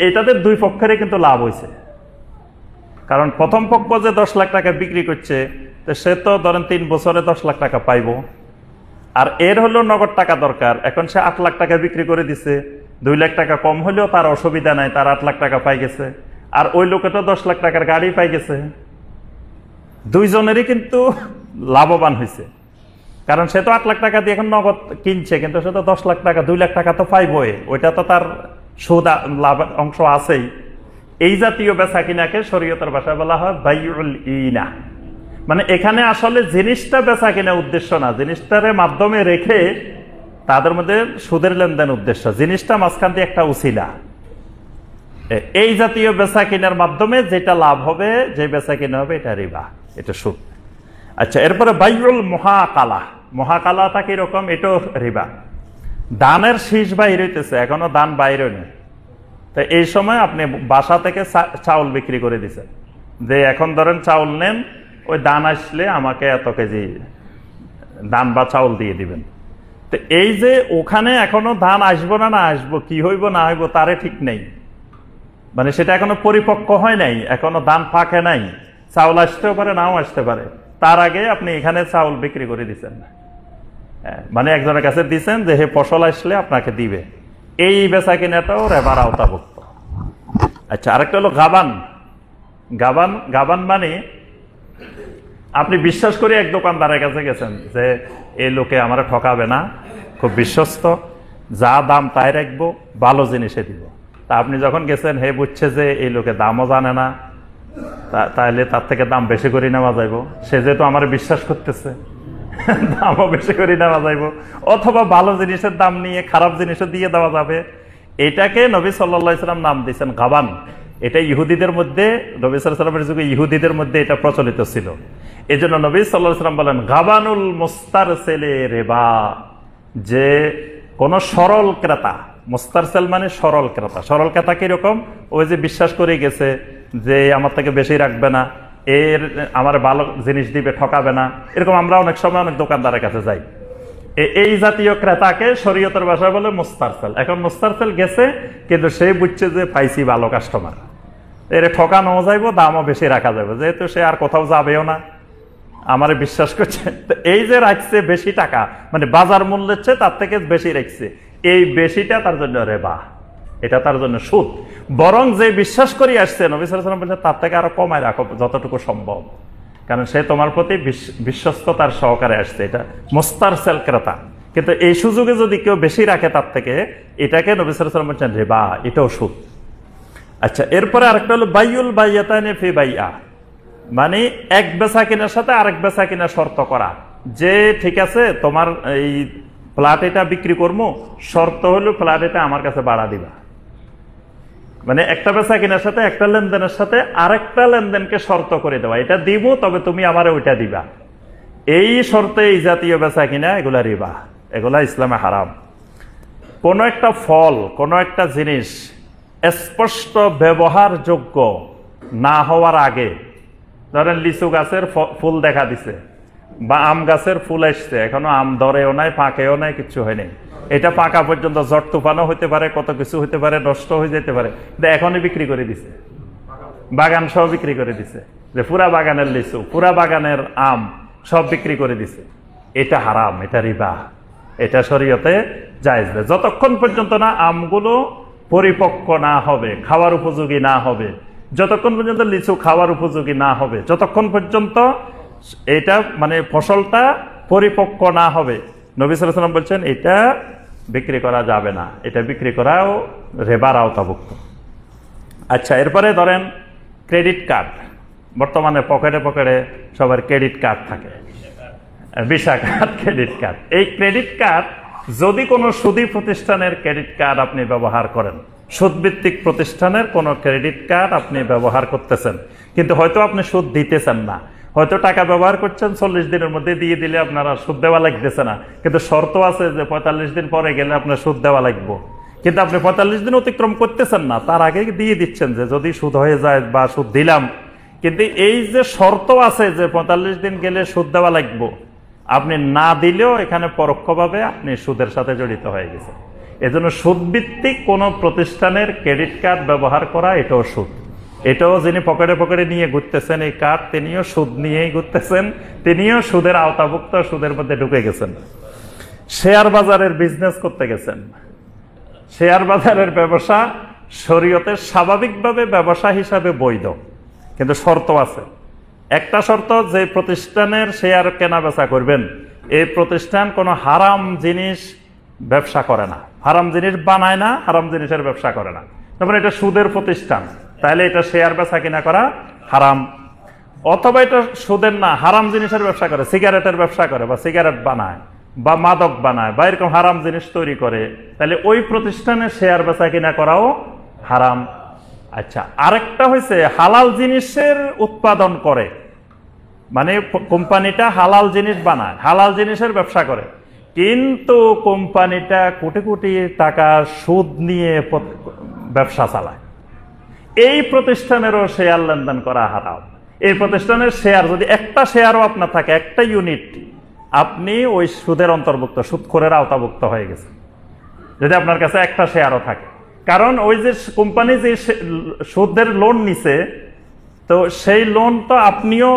এটাতে দুই পক্ষেরই কিন্তু লাভ হয়েছে, কারণ প্রথম পক্ষ যে 10 লাখ টাকা বিক্রি করছে সে তো ধরেন 3 বছরে 10 লাখ টাকা পাইবো, আর এর হলো নগদ টাকা দরকার, এখন সে 8 লাখ টাকা বিক্রি করে দিছে, 2 লাখ টাকা কম হলেও তার অসুবিধা নাই, তার 8 লাখ টাকা পাই গেছে, আর ওই লোকে তো 10 লাখ টাকার গাড়ি পাই গেছে। দুইজনেরই কিন্তু লাভবান হয়েছে, কারণ সে তো 8 লাখ টাকা দিয়ে এখন নগদ কিনছে, কিন্তু সে তো 10 লাখ টাকা 2 লাখ টাকা তো পাইবই, ওইটা তো তার সুদ লাভ অংশ আছেই। এই জাতীয় বেচা কিনাকে শরীয়তের ভাষায় বলা হয় বাইউল ইনা। মানে এখানে আসলে জিনিসটা বেচা কিনা উদ্দেশ্য না, জিনিসটার মাধ্যমে রেখে তাদের মধ্যে সুদের লেনদেন উদ্দেশ্য, জিনিসটা মাঝখান দিয়ে একটা উসিলা। এই জাতীয় বেচা কিনার মাধ্যমে যেটা লাভ হবে, যে বেচা কিনা হবে, এটা রিবা, এটা সুদ। আচ্ছা, এরপরে বাইউল মহাকালা। মহাকালাটা কিরকম? এটাও রিবা। দানের শীষ বাইর হইতেছে, এখনো দান বাইরে নেই, তো এই সময় আপনি বাসা থেকে চাউল বিক্রি করে দিচ্ছেন, যে এখন ধরেন চাউল নেন, ওই দান আসলে আমাকে এত কেজি দান বা চাউল দিয়ে দিবেন। তো এই যে ওখানে এখনো ধান আসবো না আসবো, কি হইব না হইব তারে ঠিক নেই, মানে সেটা এখনো পরিপক্ক হয় নাই, এখনো ধান পাকে নাই, চাউল আসতেও পারে নাও আসতে পারে, তার আগে আপনি এখানে চাউল বিক্রি করে দিচ্ছেন, মানে একজনের কাছে দিচ্ছেন যে হে ফসল আসলে আপনাকে দিবে, এই বেচা কিনাটাও রেবার আওতাভুক্ত। আচ্ছা, আরেকটা হলো গাবান। গাবান গাবান মানে আপনি বিশ্বাস করে এক দোকানদারের কাছে গেছেন যে এই লোকে আমার ঠকাবে না, খুব বিশ্বস্ত, যা দাম তাই রাখবো, ভালো জিনিসে দিব। তা আপনি যখন গেছেন, হে বুঝছে যে এই লোকে দামও জানে না, তাহলে তার থেকে দাম বেশি করে নেওয়া যাইব, সে যেহেতু আমার বিশ্বাস করতেছে দামও বেশি করে নেওয়া যাইব, অথবা ভালো জিনিসের দাম নিয়ে খারাপ জিনিসও দিয়ে দেওয়া যাবে। এটাকে নবী সাল্লাল্লাহু আলাইহি ওয়াসাল্লাম নাম দিয়েছেন গাবান। এটা ইহুদিদের মধ্যে, নবী সাল্লাল্লাহু আলাইহি ওয়াসাল্লামের যুগে ইহুদিদের মধ্যে এটা প্রচলিত ছিল। এই জন্য নবী সাল্লাল্লাহু আলাইহি ওয়াসাল্লাম বলেন গাবানুল মুস্তারসিলে রিবা, যে কোন সরল ক্রেতা, মুস্তারসিল মানে সরল ক্রেতা। সরল ক্রেতা কিরকম? ওই যে বিশ্বাস করে গেছে যে আমার থেকে বেশি রাখবে না, এর আমার ভালো জিনিস দিবে, ঠকাবে না, এরকম আমরা অনেক সময় অনেক দোকানদারের কাছে যাই। এই জাতীয় ক্রেতাকে শরীয়তের ভাষায় বলে মুস্তারসিল। এখন মুস্তারসিল গেছে, কিন্তু সে বুঝছে যে পাইছি ভালো কাস্টমার, এর ঠকানো যাইব, দামও বেশি রাখা যাবে, যেহেতু সে আর কোথাও যাবেও না, আমার বিশ্বাস করছে। এই যে রাখছে বেশি টাকা, মানে বাজার মূল্যের চেয়ে তার থেকে বেশি রাখছে, এই বেশিটা তার জন্য রেবা, এটা তার জন্য সুদ। বরং যে বিশ্বাস করে আসছে, নবী সাল্লাল্লাহু আলাইহি ওয়াসাল্লাম বলছেন তার থেকে আরো কমায় রাখো যতটুকু সম্ভব, কারণ সে তোমার প্রতি বিশ্বস্ততার সহকারে আসছে, এটা মুস্তারসিল ক্রেতা। কিন্তু এই সুযোগে যদি কেউ বেশি রাখে তার থেকে, এটাকে নবী সাল্লাল্লাহু আলাইহি ওয়াসাল্লাম বলছেন রিবা, এটাও সুদ। আচ্ছা, এরপরে আরেকটা হলো বাইউল বাইয়াতানি ফি বাইআ, মানে এক বেচা কিনার সাথে আরেক বেচা কিনা শর্ত করা, যে ঠিক আছে তোমার এই ফ্ল্যাট এটা বিক্রি করবো, শর্ত হলো ফ্ল্যাট এটা আমার কাছে ভাড়া দিবা। মানে একটা বেচা কিনার সাথে একটা লেনদেনের সাথে আরেকটা লেনদেনকে শর্ত করে দেওয়া, এটা দিব তবে তুমি আমারে ওইটা দিবা, এই শর্তে এই জাতীয় বেচা কিনা এগুলা রিবা, এগুলা ইসলামে হারাম। কোন একটা ফল, কোন একটা জিনিস স্পষ্ট ব্যবহারযোগ্য না হওয়ার আগে, ধরেন লিচু গাছের ফুল দেখা দিছে বা আম গাছের ফুল আসছে, এখনো আম ধরেও নাই, পাকেও নাই, কিছু হয়নি, এটা পাকা পর্যন্ত ঝড় তুফানও হইতে পারে, কত কিছু হইতে পারে, নষ্ট হয়ে যেতে পারে, এখনই বিক্রি করে দিছে, বাগান সব বিক্রি করে দিছে, যে পুরা বাগানের লিচু, পুরা বাগানের আম সব বিক্রি করে দিছে, এটা হারাম, এটা রিবা, এটা শরীয়তে জায়েজ না। যতক্ষণ পর্যন্ত না আমগুলো পরিপক্ক না হবে, খাওয়ার উপযোগী না হবে, যতক্ষণ পর্যন্ত লিচু খাওয়ার উপযোগী না হবে, যতক্ষণ পর্যন্ত এটা মানে ফসলটা পরিপক্ক না হবে, নবী সাল্লাল্লাহু আলাইহি ওয়াসাল্লাম বলছেন এটা বিক্রি করা যাবে না, এটা বিক্রি করাও রিবার আওতাভুক্ত। আচ্ছা, এরপরে ধরেন ক্রেডিট কার্ড, বর্তমানে পকেটে পকেটে সবার ক্রেডিট কার্ড থাকে, ভিসা কার্ড, ক্রেডিট কার্ড। এই ক্রেডিট কার্ড যদি কোনো সুদী প্রতিষ্ঠানের ক্রেডিট কার্ড আপনি ব্যবহার করেন, সুদভিত্তিক প্রতিষ্ঠানের কোনো ক্রেডিট কার্ড আপনি ব্যবহার করতেছেন, কিন্তু হয়তো আপনি সুদ দিতেছেন না, হয়তো টাকা ব্যবহার করছেন, 40 দিনের মধ্যে দিয়ে দিলে আপনারা সুদ দেওয়া লাগতেছে না, কিন্তু শর্ত আছে যে 45 দিন পরে গেলে আপনার সুদ দেওয়া লাগবে। কিন্তু আপনি 45 দিন অতিক্রম করতেছেন না, তার আগে দিয়ে দিচ্ছেন যে যদি সুদ হয়ে যায় বা সুদ দিলাম, কিন্তু এই যে শর্ত আছে যে 45 দিন গেলে সুদ দেওয়া লাগবে, আপনি না দিলেও এখানে পরোক্ষভাবে আপনি সুদের সাথে জড়িত হয়ে গেছেন। এজন্য সুদ ভিত্তিক কোন প্রতিষ্ঠানের ক্রেডিট কার্ড ব্যবহার করা এটাও সুদ। এটাও যিনি পকেটে পকেটে নিয়ে ঘুরতেছেন এই কার্ড, তিনিও সুদ নিয়েই ঘুরতেছেন, তিনিও সুদের আওতাভুক্ত, সুদের মধ্যে ঢুকে গেছেন। শেয়ার বাজারের বিজনেস করতে গেছেন, শেয়ার বাজারের ব্যবসা শরীয়তের স্বাভাবিকভাবে ব্যবসা হিসাবে বৈধ, কিন্তু শর্ত আছে। একটা শর্ত, যে প্রতিষ্ঠানের শেয়ার কেনা বেচা করবেন এই প্রতিষ্ঠান কোনো হারাম জিনিস ব্যবসা করে না, হারাম জিনিস বানায় না, হারাম জিনিসের ব্যবসা করে না। তারপরে এটা সুদের প্রতিষ্ঠান, তাহলে এটা শেয়ার বেচা কিনা করা হারাম। অথবা এটা সুদের না, হারাম জিনিসের ব্যবসা করে, সিগারেটের ব্যবসা করে বা সিগারেট বানায় বা মাদক বানায় বা এরকম হারাম জিনিস তৈরি করে, তাহলে ওই প্রতিষ্ঠানে শেয়ার বেচা কিনা করাও হারাম। আচ্ছা, আরেকটা হয়েছে হালাল জিনিসের উৎপাদন করে, মানে কোম্পানিটা হালাল জিনিস বানায়, হালাল জিনিসের ব্যবসা করে, কিন্তু কোম্পানিটা কোটি কোটি টাকা সুদ নিয়ে ব্যবসা চালায়, এই প্রতিষ্ঠানেরও শেয়ার লেনদেন করা হারাম। এই প্রতিষ্ঠানের শেয়ার যদি একটা শেয়ারও আপনার থাকে, একটা ইউনিট, আপনি ওই সুদের অন্তর্ভুক্ত, সুদখোরের আওতাভুক্ত হয়ে গেছে যদি আপনার কাছে একটা শেয়ারও থাকে। কারণ ওই যে কোম্পানি যে সুদের লোন নিছে, তো সেই লোন তো আপনিও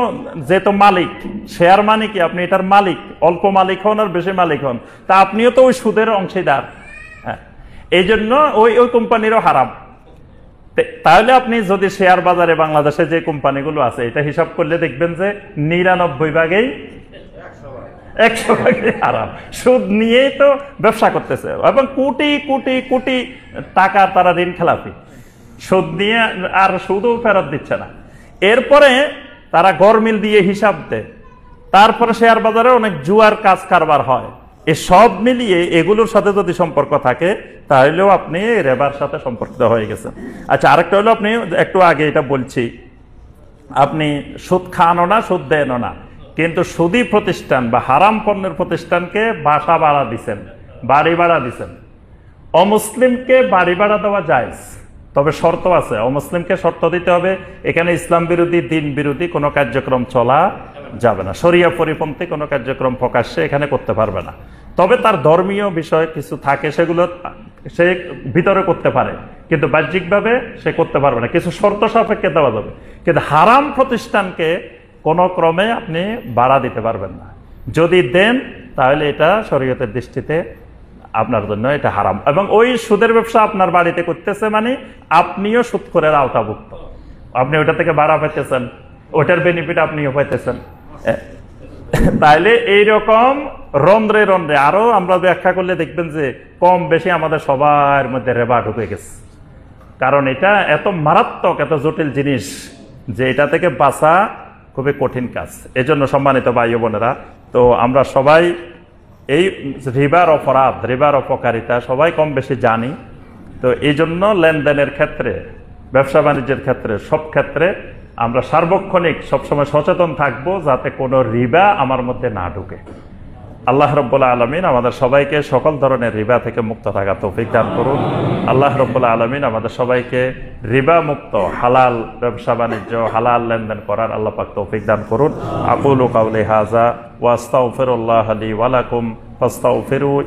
যেহেতু মালিক, শেয়ার মানে কি আপনি এটার মালিক, অল্প মালিক হন আর বেশি মালিক হন, তা আপনিও তো ওই সুদের অংশীদার। হ্যাঁ, এই জন্য ওই কোম্পানিরও হারাম। তাহলে আপনি যদি শেয়ার বাজারে বাংলাদেশে যে কোম্পানিগুলো আছে এটা হিসাব করলে দেখবেন যে 99 ভাগেই 100 ভাগেই হারাম, সুদ নিয়েই তো ব্যবসা করতেছে এবং কোটি কোটি কোটি টাকা তারা ঋণ খেলাপি, সুদ নিয়ে আর সুদও ফেরত দিচ্ছে না। এরপরে তারা গরমিল দিয়ে হিসাব দেয়, তারপরে শেয়ার বাজারে অনেক জুয়ার কাজ কারবার হয়। এই সব মিলিয়ে এগুলোর সাথে যদি সম্পর্ক থাকে তাহলেও আপনি রেবার সাথে সম্পর্কিত হয়ে গেছেন। আচ্ছা, আরেকটা হলো, আপনি একটু আগে এটা বলছি, আপনি সুদ খানও না, সুদ দেনও না, কিন্তু সুদী প্রতিষ্ঠান বা হারাম পণ্যের প্রতিষ্ঠানকে বাসা ভাড়া দিচ্ছেন, বাড়ি ভাড়া দিচ্ছেন। অমুসলিমকে বাড়ি ভাড়া দেওয়া যায়, তবে শর্ত আছে। অমুসলিমকে শর্ত দিতে হবে এখানে ইসলাম বিরোধী, দিন বিরোধী কোনো কার্যক্রম চলা যাবে না, শরিয়া পরিপন্থী কোনো কার্যক্রম প্রকাশ্যে এখানে করতে পারবে না। তবে তার ধর্মীয় বিষয় কিছু থাকে, সেগুলো সে ভিতরে করতে পারে, কিন্তু বাহ্যিকভাবে সে করতে পারবে না, কিছু শর্ত সাপেক্ষে দেওয়া যাবে। কিন্তু হারাম প্রতিষ্ঠানকে কোনো ক্রমে আপনি ভাড়া দিতে পারবেন না। যদি দেন তাহলে এটা শরীয়তের দৃষ্টিতে আপনার জন্য এটা হারাম, এবং ওই সুদের ব্যবসা আপনার বাড়িতে করতেছে মানে আপনিও সুদখোরের আওতাভুক্ত, আপনি ওইটা থেকে ভাড়া পাইতেছেন, ওটার বেনিফিট আপনিও পাইতেছেন। তাইলে এইরকম রন্ধ্রে রন্ধ্রে আরো আমরা ব্যাখ্যা করলে দেখবেন যে কম বেশি আমাদের সবার মধ্যে রেবা ঢুকে গেছে। কারণ এটা এত মারাত্মক, এত জটিল জিনিস যে এটা থেকে বাঁচা খুবই কঠিন কাজ। এজন্য সম্মানিত ভাই বোনেরা, তো আমরা সবাই এই রিবার অপরাধ, রিবার অপকারিতা সবাই কম বেশি জানি। তো এই জন্য লেনদেনের ক্ষেত্রে, ব্যবসা বাণিজ্যের ক্ষেত্রে, সব ক্ষেত্রে আমরা সার্বক্ষণিক সবসময় সচেতন থাকবো যাতে কোনো রিবা আমার মধ্যে না ঢুকে। আল্লাহ রাব্বুল আলামিন আমাদের সবাইকে সকল ধরনের রিবা থেকে মুক্ত থাকার তৌফিক দান করুন। আল্লাহ রাব্বুল আলামিন আমাদের সবাইকে রিবা মুক্ত হালাল ব্যবসা বাণিজ্য, হালাল লেনদেন করার আল্লাহ পাক তৌফিক দান করুন। আকুলু কাউলি হাযা ওয়া আস্তাগফিরুল্লাহ লি ওয়া লাকুম ফাস্তাগফিরু